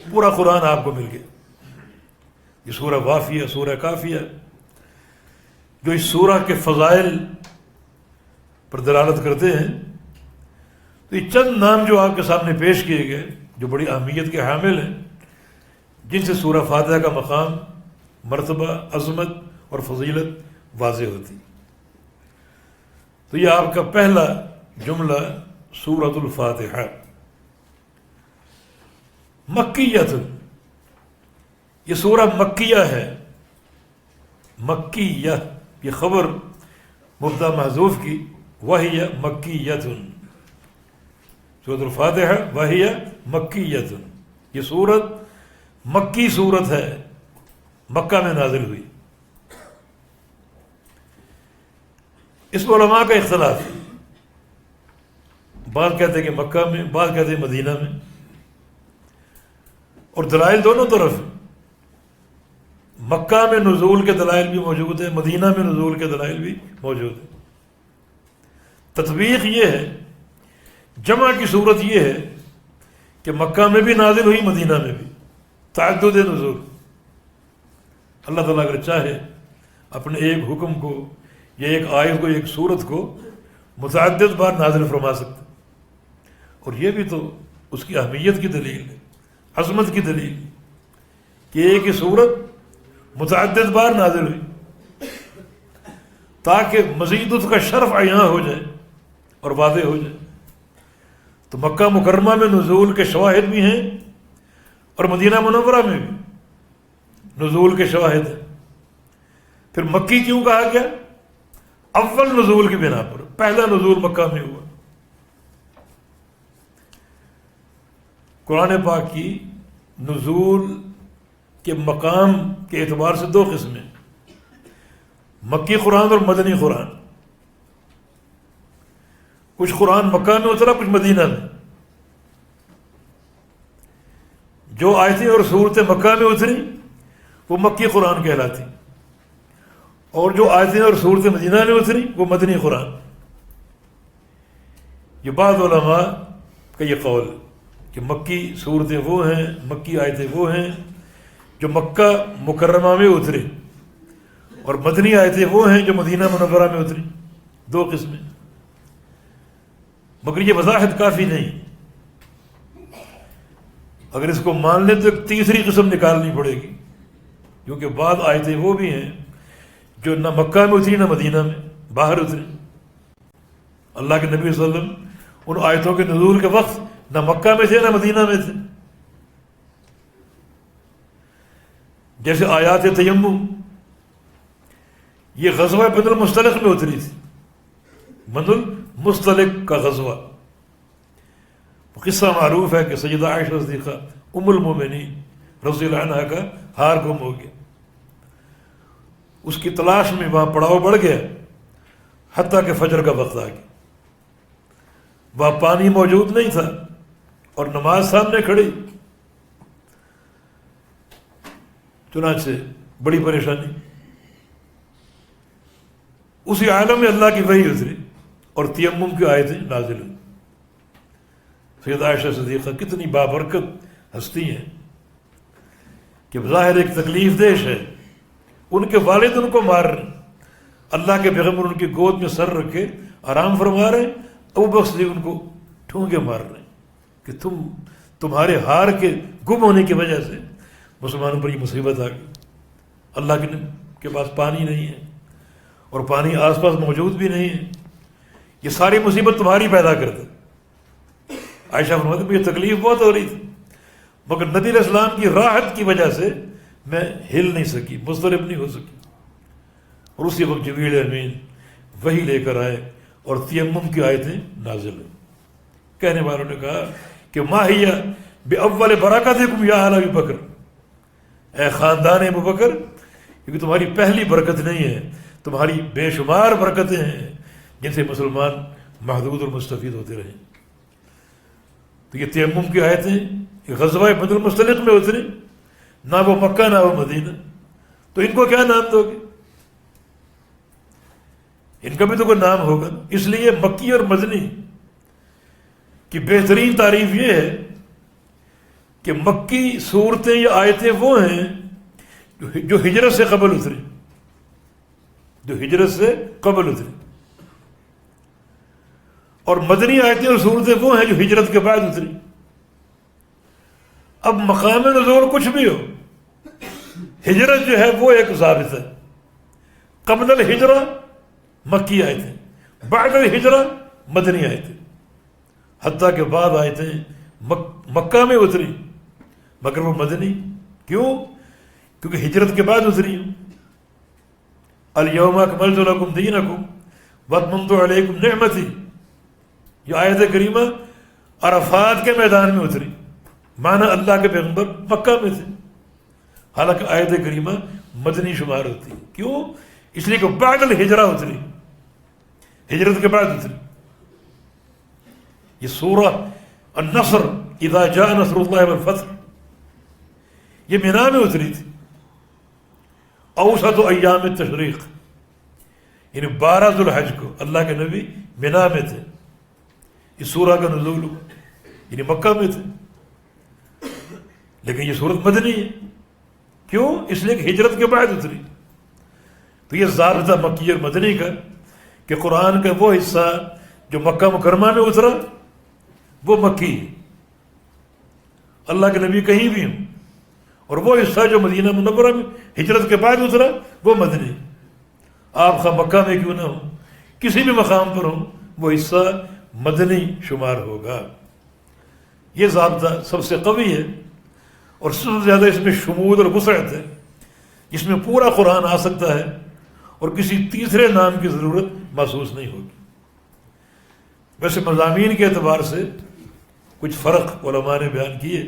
پورا قرآن آپ کو مل گیا۔ یہ سورہ وافیہ، سورہ کافیہ، جو اس سورہ کے فضائل پر دلالت کرتے ہیں. تو یہ چند نام جو آپ کے سامنے پیش کیے گئے جو بڑی اہمیت کے حامل ہیں، جن سے سورہ فاتحہ کا مقام، مرتبہ، عظمت اور فضیلت واضح ہوتی. تو یہ آپ کا پہلا جملہ سورۃ الفاتحہ. مکیۃ، یہ سورہ مکیہ ہے. مکیہ، یہ خبر مبتدا محذوف کی، وہی مکیۃ. سورۃ الفاتحہ وہی مکیۃ، یہ سورت مکی سورت ہے، مکہ میں نازل ہوئی. اس میں علماء کا اختلاف ہے، بعض کہتے ہیں کہ مکہ میں، بعض کہتے ہیں مدینہ میں، اور دلائل دونوں طرف ہیں. مکہ میں نزول کے دلائل بھی موجود ہیں، مدینہ میں نزول کے دلائل بھی موجود ہیں. تطبیق یہ ہے، جمع کی صورت یہ ہے کہ مکہ میں بھی نازل ہوئی، مدینہ میں بھی. تعدد نزول، اللہ تعالیٰ اگر چاہے اپنے ایک حکم کو یا ایک آیت کو، ایک صورت کو متعدد بار نازل فرما سکتے. اور یہ بھی تو اس کی اہمیت کی دلیل ہے، عظمت کی دلیل، کہ ایک ہی صورت متعدد بار نازل ہوئی تاکہ مزید اس کا شرف عیاں ہو جائے اور واضح ہو جائے. تو مکہ مکرمہ میں نزول کے شواہد بھی ہیں اور مدینہ منورہ میں بھی نزول کے شواہد ہیں. پھر مکی کیوں کہا گیا؟ اول نزول کی بنا پر، پہلا نزول مکہ میں ہوا. قرآن پاک کی نزول کے مقام کے اعتبار سے دو قسمیں، مکی قرآن اور مدنی قرآن. کچھ قرآن مکہ میں اترا، کچھ مدینہ میں. جو آیتیں اور صورتیں مکہ میں اتری وہ مکی قرآن کہلاتی، اور جو آیتیں اور صورتیں مدینہ میں اتری وہ مدنی قرآن. یہ بعض علماء کا یہ قول ہے کہ مکی صورتیں وہ ہیں، مکی آیتیں وہ ہیں جو مکہ مکرمہ میں اتری، اور مدنی آیتیں وہ ہیں جو مدینہ منورہ میں اتری. دو قسمیں، مگر یہ وضاحت کافی نہیں. اگر اس کو مان لیں تو ایک تیسری قسم نکالنی پڑے گی، کیونکہ بعض آیتیں وہ بھی ہیں جو نہ مکہ میں اتری نہ مدینہ میں، باہر اتری. اللہ کے نبی صلی اللہ علیہ وسلم ان آیتوں کے نزول کے وقت نہ مکہ میں تھے نہ مدینہ میں تھے. جیسے آیات تیمم، یہ غزوہ بن المصطلق میں اتری تھی. بن المصطلق کا غزوہ، قصہ معروف ہے کہ سیدہ عائشہ صدیقہ ام المومنین رضی اللہ عنہا کا ہار گم ہو گیا. اس کی تلاش میں وہاں پڑاؤ بڑھ گیا، حتیٰ کہ فجر کا وقت آ گیا. وہاں پانی موجود نہیں تھا اور نماز سامنے کھڑی. چنانچہ بڑی پریشانی. اسی عالم میں اللہ کی وحی اتری اور تیمم کی آیتیں نازل ہوئی. سیدہ عائشہ صدیقہ کتنی بابرکت ہستی ہیں کہ ظاہر ایک تکلیف دیش ہے، ان کے والد ان کو مار رہے ہیں، اللہ کے پیغمبر ان کی گود میں سر رکھے آرام فرما رہے ہیں، ابو بکر صدیق ان کو ٹھونگے مار رہے ہیں کہ تمہارے ہار کے گم ہونے کی وجہ سے مسلمانوں پر یہ مصیبت آ گئی. اللہ کے پاس پانی نہیں ہے اور پانی آس پاس موجود بھی نہیں ہے، یہ ساری مصیبت تمہاری پیدا کرتے. عائشہ فرماتی مجھے تکلیف بہت ہو رہی تھی، مگر نبی علیہ السلام کی راحت کی وجہ سے میں ہل نہیں سکی، مضطرب نہیں ہو سکی. اور اسی وقت جبریل امین وہی لے کر آئے اور تیمم کی آیتیں نازل ہوئی. کہنے والوں نے کہا کہ ما ہی بأول برکاتکم یا آل ابی بکر، اے خاندان ابو بکر، کیونکہ تمہاری پہلی برکت نہیں ہے، تمہاری بے شمار برکتیں ہیں جن سے مسلمان محدود اور مستفید ہوتے رہے. تو یہ تیمم کی آیتیں یہ غزوہ بن المصطلق میں اتری، نہ وہ مکہ نہ وہ مدینہ، تو ان کو کیا نام دو گے؟ ان کا بھی تو کوئی نام ہوگا. اس لیے مکی اور مدنی کی بہترین تعریف یہ ہے کہ مکی صورتیں یا آیتیں وہ ہیں جو ہجرت سے قبل اتری، جو ہجرت سے قبل اتری. اور مدنی آیتیں اور صورتیں وہ ہیں جو ہجرت کے بعد اتری. اب مقام نزول کچھ بھی ہو، ہجرت جو ہے وہ ایک ضابط ہے. قبل الہجرہ مکی آیتیں، بعد الہجرہ مدنی آیتیں. حتیٰ کہ بعد آیتیں مکہ میں اتری مگر وہ مدنی. کیوں؟ کیونکہ ہجرت کے بعد اتری. الیوم اکملت لکم دینکم واتممت علیکم نعمتی، یہ آیت کریمہ عرفات کے میدان میں اتری. معنی اللہ کے پیغمبر مکہ میں تھے، حالانکہ آیت کریمہ مدنی شمار ہوتی. کیوں؟ اس لیے کہ بعد الہجرہ اتری، ہجرت کے بعد اتری. یہ سورہ النصر اذا جاء نصر اللہ والفتح یہ مینا میں اتری تھی. اوسط ایام التشریق، یعنی 12 ذوالحج کو اللہ کے نبی مینا میں تھے. اس سورہ کا نزول یعنی مکہ میں تھے، لیکن یہ سورت مدنی ہے. کیوں؟ اس لیے کہ ہجرت کے بعد اتری. تو یہ ضابطہ مکی اور مدنی کا کہ قرآن کا وہ حصہ جو مکہ مکرمہ میں اترا وہ مکی ہے، اللہ کے نبی کہیں بھی ہوں. اور وہ حصہ جو مدینہ منورہ میں ہجرت کے بعد اترا وہ مدنی. آپ خواہ مکہ میں کیوں نہ ہو، کسی بھی مقام پر ہوں، وہ حصہ مدنی شمار ہوگا. یہ ضابطہ سب سے قوی ہے اور سب سے زیادہ اس میں شمول اور وسعت ہے، جس میں پورا قرآن آ سکتا ہے اور کسی تیسرے نام کی ضرورت محسوس نہیں ہوگی. ویسے مضامین کے اعتبار سے کچھ فرق علماء نے بیان کیے.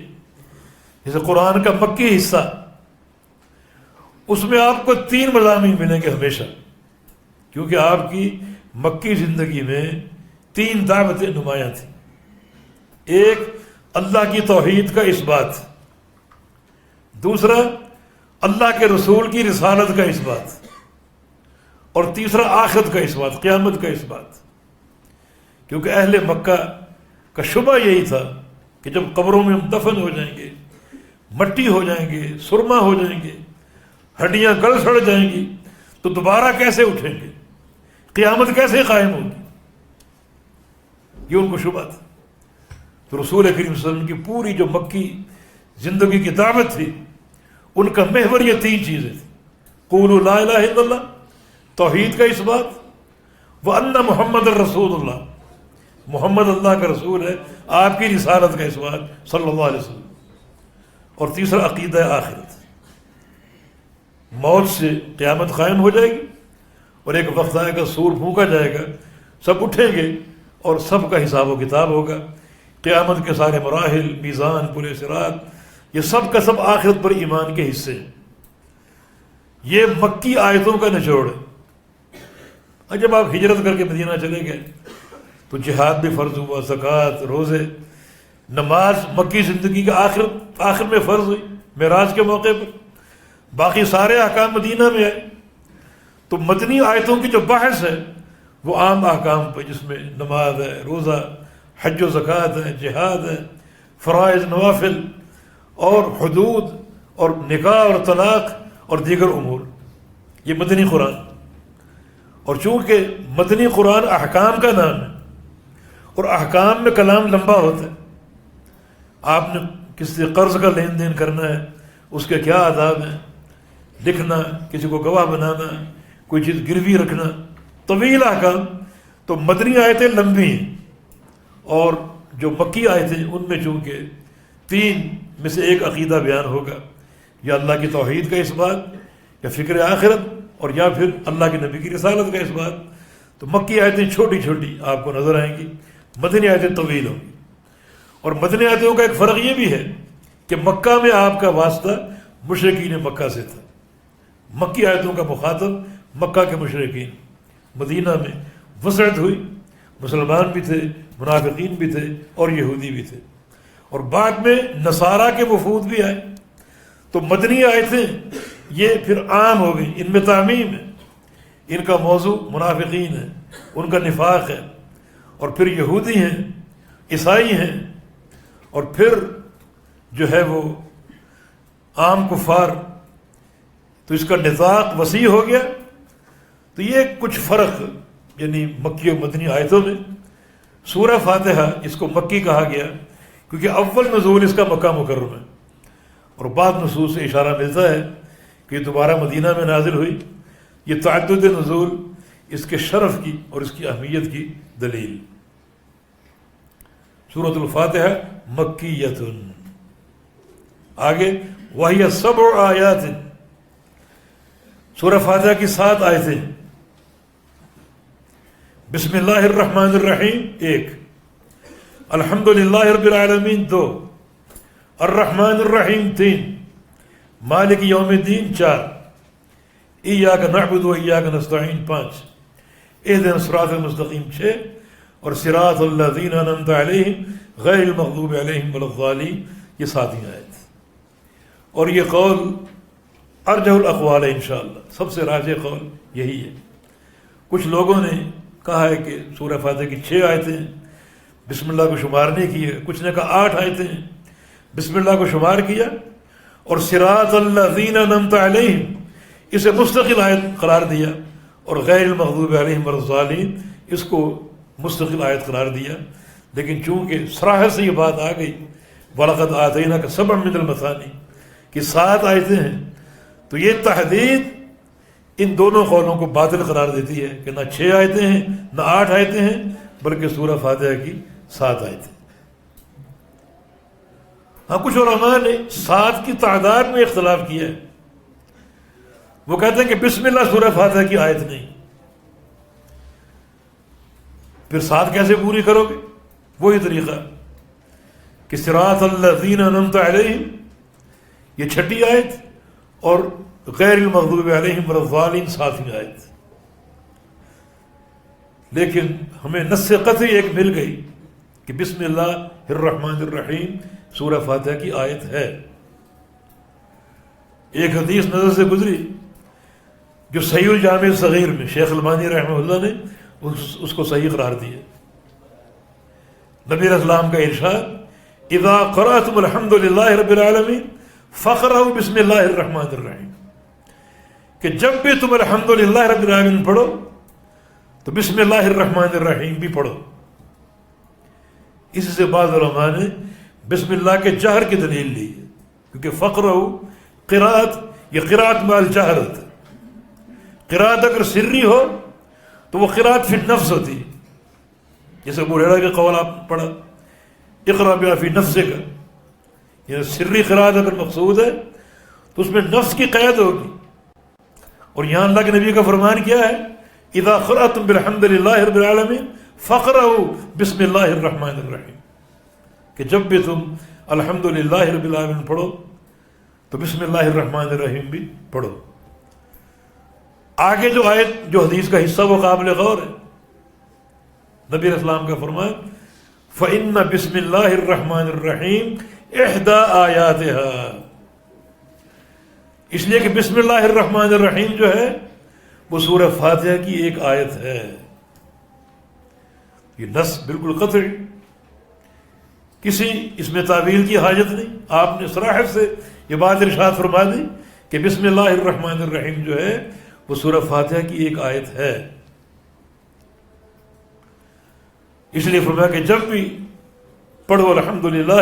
جیسے قرآن کا مکی حصہ، اس میں آپ کو 3 مضامین ملیں گے ہمیشہ، کیونکہ آپ کی مکی زندگی میں 3 دعوتیں نمایاں تھیں. ایک اللہ کی توحید کا اس بات، دوسرا اللہ کے رسول کی رسالت کا اس بات، اور تیسرا آخرت کا اس بات، قیامت کا اس بات. کیونکہ اہل مکہ کا شبہ یہی تھا کہ جب قبروں میں ہم دفن ہو جائیں گے، مٹی ہو جائیں گے، سرما ہو جائیں گے، ہڈیاں گل سڑ جائیں گی، تو دوبارہ کیسے اٹھیں گے، قیامت کیسے قائم ہوگی، یہ ان کو شبہ تھا. تو رسول کریم صلی اللہ علیہ وسلم کی پوری جو مکی زندگی کی دعوت تھی، ان کا محور یہ 3 چیزیں تھیں. قولوا لا الہ الا اللہ، توحید کا اس بات، وَأَنَّ محمد الرسول اللہ، محمد اللہ کا رسول ہے، آپ کی رسالت کا اس بات صلی اللہ علیہ وسلم. اور تیسرا عقیدہ آخرت، موت سے قیامت قائم ہو جائے گی اور ایک وقت آئے گا سور پھونکا جائے گا، سب اٹھیں گے اور سب کا حساب و کتاب ہوگا. قیامت کے سارے مراحل، میزان، پورے صراط، یہ سب کا سب آخرت پر ایمان کے حصے ہیں. یہ مکی آیتوں کا نچوڑ ہے. اور جب آپ ہجرت کر کے مدینہ چلے گئے تو جہاد بھی فرض ہوا، زکوٰۃ، روزے، نماز مکی زندگی کا آخر میں فرض ہوئی معراج کے موقع پر. باقی سارے احکام مدینہ میں آئے. تو مدنی آیتوں کی جو بحث ہے وہ عام احکام پہ، جس میں نماز ہے، روزہ، حج و زکوٰۃ ہے، جہاد ہے، فرائض، نوافل اور حدود اور نکاح اور طلاق اور دیگر امور، یہ مدنی قرآن. اور چونکہ مدنی قرآن احکام کا نام ہے اور احکام میں کلام لمبا ہوتا ہے، آپ نے کسی سے قرض کا لین دین کرنا ہے، اس کے کیا آداب ہیں، لکھنا، کسی کو گواہ بنانا، کوئی چیز گروی رکھنا، طویل احکام. تو مدنی آیتیں لمبی ہیں، اور جو مکی آیتیں ان میں چونکہ 3 میں سے ایک عقیدہ بیان ہوگا، یا اللہ کی توحید کا اس بات، یا فکر آخرت، اور یا پھر اللہ کے نبی کی رسالت کا اس بات. تو مکی آیتیں چھوٹی چھوٹی آپ کو نظر آئیں گی، مدنی آیتیں طویل ہوں گی. اور مدنی آیتوں کا ایک فرق یہ بھی ہے کہ مکہ میں آپ کا واسطہ مشرکین مکہ سے تھا. مکی آیتوں کا مخاطب مکہ کے مشرکین. مدینہ میں وسعت ہوئی، مسلمان بھی تھے، منافقین بھی تھے اور یہودی بھی تھے، اور بعد میں نصارہ کے وفود بھی آئے. تو مدنی آیتیں یہ پھر عام ہو گئی، ان میں تعمیم ہے. ان کا موضوع منافقین ہے، ان کا نفاق ہے، اور پھر یہودی ہیں، عیسائی ہیں، اور پھر جو ہے وہ عام کفار تو اس کا نطاق وسیع ہو گیا. تو یہ کچھ فرق یعنی مکی و مدنی آیتوں میں. سورہ فاتحہ اس کو مکی کہا گیا کیونکہ اول نزول اس کا مکہ مکرمہ ہے، اور بعض نصوص سے اشارہ ملتا ہے کہ یہ دوبارہ مدینہ میں نازل ہوئی. یہ تعدد نزول اس کے شرف کی اور اس کی اہمیت کی دلیل. سورۃ الفاتحہ مکیۃ. آگے وہی 7 آیات، سورہ فاتحہ کی 7 آیتیں. بسم اللہ الرحمن الرحیم 1، الحمد للہ رب العالمین 2، الرحمن الرحیم 3، مالک یوم الدین 4، ایاک نعبد و ایاک نستعین 5، اہدنا الصراط المستقیم 6، اور صراط الذین انعمت علیہم غیر المغضوب علیہم ولا الضالین یہ 7ویں آیت. اور یہ قول ارجح الاقوال ہے انشاءاللہ، سب سے راجح قول یہی ہے. کچھ لوگوں نے کہا ہے کہ سورہ فاتحہ کی 6 آیتیں بسم اللہ کو شمار نہیں کیے، کچھ نے کہا 8 آیتیں بسم اللہ کو شمار کیا، اور صراط الذین انعمت علیہم اسے مستقل آیت قرار دیا، اور غیر المغضوب علیہم ولا الضالین اس کو مستقل آیت قرار دیا. لیکن چونکہ صراحت سے یہ بات آ گئی وَلَقَدْ آتَيْنَاكَ سَبْعًا مِنَ الْمَثَانِي کہ 7 آیتیں ہیں، تو یہ تحدید ان دونوں قولوں کو باطل قرار دیتی ہے کہ نہ 6 آیتیں ہیں نہ 8 آیتیں ہیں، بلکہ سورہ فاتحہ کی 7 آیتیں. ہاں کچھ علماء نے 7 کی تعداد میں اختلاف کیا ہے. وہ کہتے ہیں کہ بسم اللہ سورہ فاتحہ کی آیت نہیں، پھر 7 کیسے پوری کرو گے؟ وہی طریقہ کہ صراط الذین انعمت علیہم یہ 6ٹھی آیت، اور غیر المغضوب علیہم ولا الضالین 7ویں آیت. لیکن ہمیں نص قطعی ایک مل گئی کہ بسم اللہ الرحمن الرحیم سورہ فاتحہ کی آیت ہے. ایک حدیث نظر سے گزری جو صحیح الجامع الصغیر میں شیخ البانی رحمہ اللہ نے اس کو صحیح قرار دیا. نبی علیہ السلام کا ارشاد اذا قرأتم الحمد للہ رب العالمین فقرأوا بسم اللہ الرحمن الرحیم، کہ جب بھی تم الحمد للہ رب العالمین پڑھو تو بسم اللہ الرحمن الرحیم بھی پڑھو. اسی سے بعض علماء نے بسم اللہ کے جہر کی دلیل لی ہے، کیونکہ فقرأوا قراءت یہ قراءت مع الجہر ہوتا ہے. قراءت اگر سری ہو تو وہ قراءت فی النفس ہوتی ہے، جیسے ابو ہریرہ کے قول آپ پڑھا اقرأ بما فی نفسک، یعنی سری قراءت اگر مقصود ہے تو اس میں نفس کی قید ہوگی. اور یہاں اللہ کے نبی کا فرمان کیا ہے اذا قرأتم بالحمد للہ رب العالمین فقرأوا بسم اللہ الرحمن الرحیم، کہ جب بھی تم الحمد للہ رب العالمین پڑھو تو بسم اللہ الرحمن الرحیم بھی پڑھو. آگے جو آیت جو حدیث کا حصہ وہ قابل غور ہے. نبی علیہ السلام کا فرمان فَإِنَّ بِسْمِ اللَّهِ الرَّحْمَنِ الرَّحِيمِ اِحْدَى آیاتِهَا، اس لیے کہ بسم اللہ الرحمن الرحیم جو ہے وہ سورہ فاتحہ کی ایک آیت ہے. یہ نص بالکل قطعی، کسی اس میں تعویل کی حاجت نہیں. آپ نے صراحت سے یہ بات ارشاد فرما دی کہ بسم اللہ الرحمن الرحیم جو ہے وہ سورہ فاتحہ کی ایک آیت ہے. اس لیے فرمایا کہ جب بھی پڑھو الحمدللہ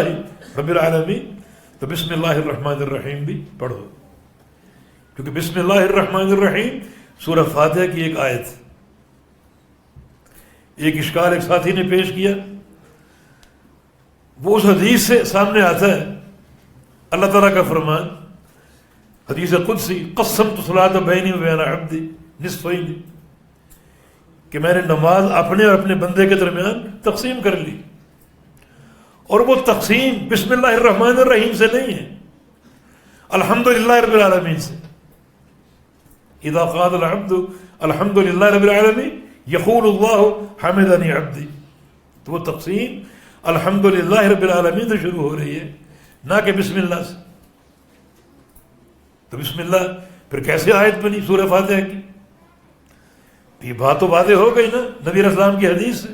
رب العالمین تو بسم اللہ الرحمن الرحیم بھی پڑھو، کیونکہ بسم اللہ الرحمن الرحیم سورہ فاتحہ کی ایک آیت. ایک اشکال ایک ساتھی نے پیش کیا، وہ اس حدیث سے سامنے آتا ہے اللہ تعالیٰ کا فرمان حدیث قدسی قسمت الصلاۃ بینی و بین عبدی نصفین، کہ میں نے نماز اپنے اور اپنے بندے کے درمیان تقسیم کر لی. اور وہ تقسیم بسم اللہ الرحمن الرحیم سے نہیں ہے، الحمدللہ رب العالمین سے. اذا قال العبد الحمدللہ رب العالمین یقول اللہ حمدنی عبدی، تو وہ تقسیم الحمدللہ رب العالمین سے شروع ہو رہی ہے، نہ کہ بسم اللہ سے. تو بسم اللہ پھر کیسے آیت بنی سورہ فاتحہ کی؟ یہ بات تو واضح ہو گئی نا نبی علیہ السلام کی حدیث سے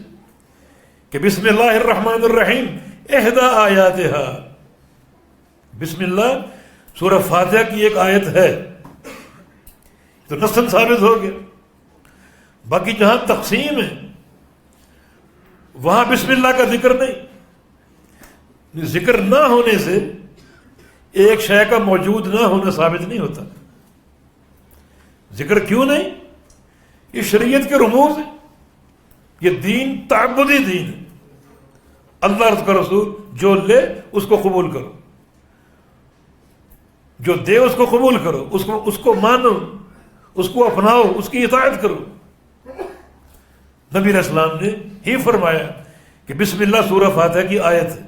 کہ بسم اللہ الرحمن الرحیم احدى آیاتها، بسم اللہ سورہ فاتحہ کی ایک آیت ہے. تو نصاً ثابت ہو گیا. باقی جہاں تقسیم ہے وہاں بسم اللہ کا ذکر نہیں. ذکر نہ ہونے سے ایک شے کا موجود نہ ہونا ثابت نہیں ہوتا. ذکر کیوں نہیں؟ یہ شریعت کے رموز ہے. یہ دین تعبدی دین ہے. اللہ کا رسول جو لے اس کو قبول کرو, جو دے اس کو قبول کرو, اس کو مانو, اس کو اپناؤ, اس کی اطاعت کرو. نبی علیہ السلام نے ہی فرمایا کہ بسم اللہ سورہ فاتحہ کی آیت ہے,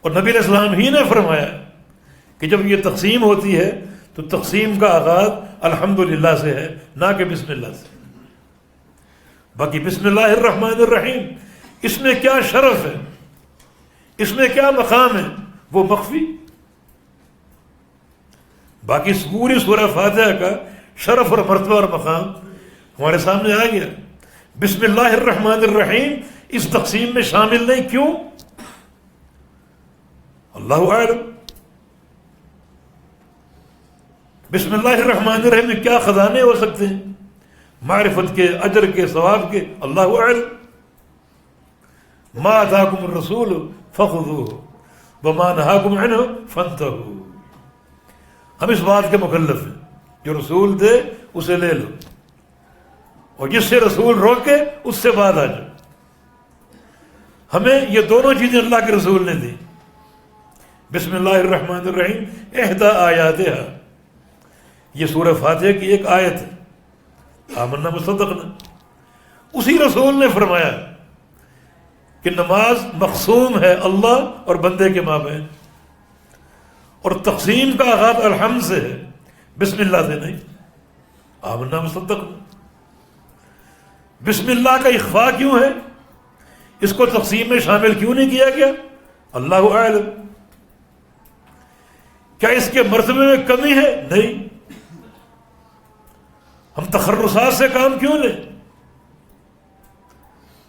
اور نبی علیہ السلام ہی نے فرمایا کہ جب یہ تقسیم ہوتی ہے تو تقسیم کا آغاز الحمدللہ سے ہے, نہ کہ بسم اللہ سے. باقی بسم اللہ الرحمن الرحیم اس میں کیا شرف ہے, اس میں کیا مقام ہے, وہ مخفی. باقی پوری سورہ فاتحہ کا شرف اور مرتبہ اور مقام ہمارے سامنے آ گیا. بسم اللہ الرحمن الرحیم اس تقسیم میں شامل نہیں. کیوں؟ اللہ اعلم. بسم اللہ الرحمن الرحیم میں کیا خزانے ہو سکتے ہیں معرفت کے, اجر کے, ثواب کے, اللہ اعلم. ما آتاکم الرسول فخذوه وما نهاکم عنہ فانتہوا. ہم اس بات کے مکلف ہیں جو رسول دے اسے لے لو, اور جس سے رسول روکے اس سے بعد آ جاؤ. ہمیں یہ دونوں چیزیں اللہ کے رسول نے دی. بسم اللہ الرحمن الرحیم احدی آیاتہا, یہ سورہ فاتحہ کی ایک آیت ہے. آمنا مصدقنا. اسی رسول نے فرمایا کہ نماز مقسوم ہے اللہ اور بندے کے مابین, اور تقسیم کا آغاز الحمد سے ہے, بسم اللہ سے نہیں. آمنا مصدقنا. بسم اللہ کا اخفاء کیوں ہے؟ اس کو تقسیم میں شامل کیوں نہیں کیا گیا؟ اللہ اعلم. کیا اس کے مرتبے میں کمی ہے؟ نہیں. ہم تخرصات سے کام کیوں لیں؟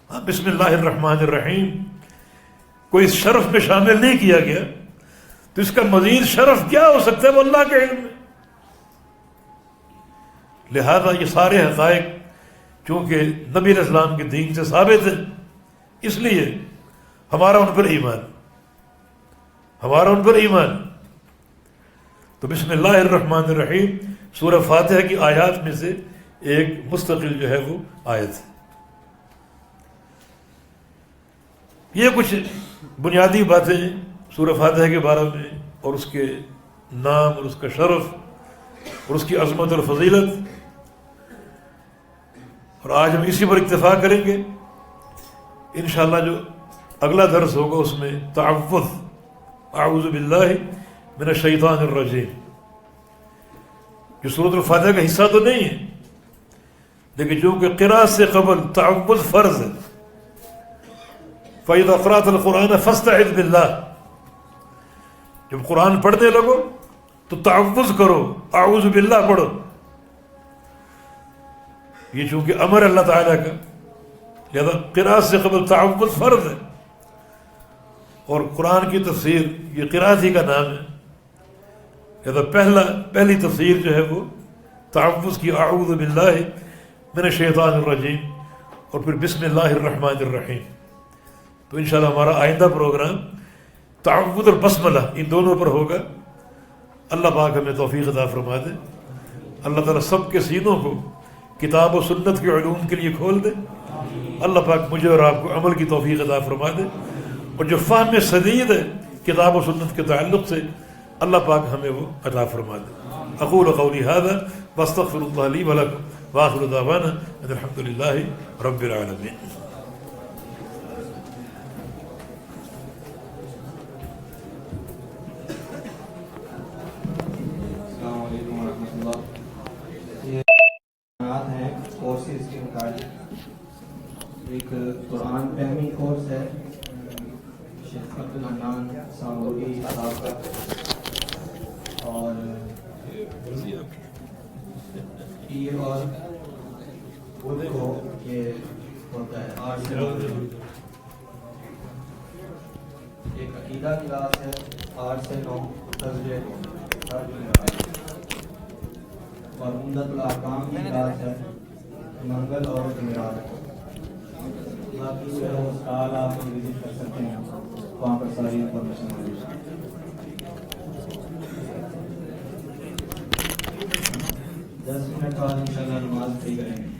بسم اللہ الرحمن الرحیم کوئی اس شرف میں شامل نہیں کیا گیا تو اس کا مزید شرف کیا ہو سکتا ہے؟ وہ اللہ کے علم میں. لہذا یہ سارے حقائق چونکہ نبی علیہ السلام کے دین سے ثابت ہیں, اس لیے ہمارا ان پر ایمان. تو بسم اللہ الرحمن الرحیم سورہ فاتحہ کی آیات میں سے ایک مستقل جو ہے وہ آیت ہے. یہ کچھ بنیادی باتیں سورہ فاتحہ کے بارے میں, اور اس کے نام اور اس کا شرف اور اس کی عظمت اور فضیلت. اور آج ہم اسی پر اکتفا کریں گے. انشاءاللہ جو اگلا درس ہوگا اس میں تعوذ, اعوذ باللہ من الشیطان الرجیم, جو سورۃ الفاتحہ کا حصہ تو نہیں ہے لیکن جو کہ قراءت سے قبل تعوذ فرض ہے. فَإِذَا قَرَأْتَ الْقُرْآنَ فَاسْتَعِذْ بِاللَّهِ, جب قرآن پڑھنے لگو تو تعوذ کرو, اعوذ باللہ پڑھو. یہ چونکہ امر اللہ تعالیٰ کا, لہذا قراءت سے قبل تعوذ فرض ہے. اور قرآن کی تفسیر یہ قراءت ہی کا نام ہے, لہذا پہلی تفسیر جو ہے وہ تعوذ کی, اعوذ باللہ من الشیطان الرجیم, اور پھر بسم اللہ الرحمن الرحیم. تو انشاءاللہ ہمارا آئندہ پروگرام تعوذ اور بسملہ ان دونوں پر ہوگا. اللہ پاک ہمیں توفیق عطا فرما دے. اللہ تعالیٰ سب کے سینوں کو کتاب و سنت کے علوم کے لیے کھول دے. اللہ پاک مجھے اور آپ کو عمل کی توفیق عطا فرما دے, اور جو فہم سدید ہے کتاب و سنت کے تعلق سے اللہ پاک ہمیں وہ عطا فرما دے. اقول قولی ھذا واستغفر اللہ لی ولکم وآخر دعوانا ان الحمد للہ رب العالمین. السلام علیکم ورحمۃ اللہ. یہ بیانات ہیں کورسز کے متعلق. ایک قرآن فہمی کورس ہے شیخ عبدالحنان ساموری صاحب کا, اور یہ اور ان کو یہ ہوتا ہے 8 سے 9. ایک عقیدہ کلاس ہے 8 سے 9 تھرسڈے کو. اور عمدۃ الاحکام کی کلاس ہے منگل اور جمعرات کو. باقی جو ہے اس سال آپ وزٹ کر سکتے ہیں, وہاں پر ساری انفارمیشن موجود ہے. 10 منٹ بعد انشاءاللہ نماز پڑھی کریں گے.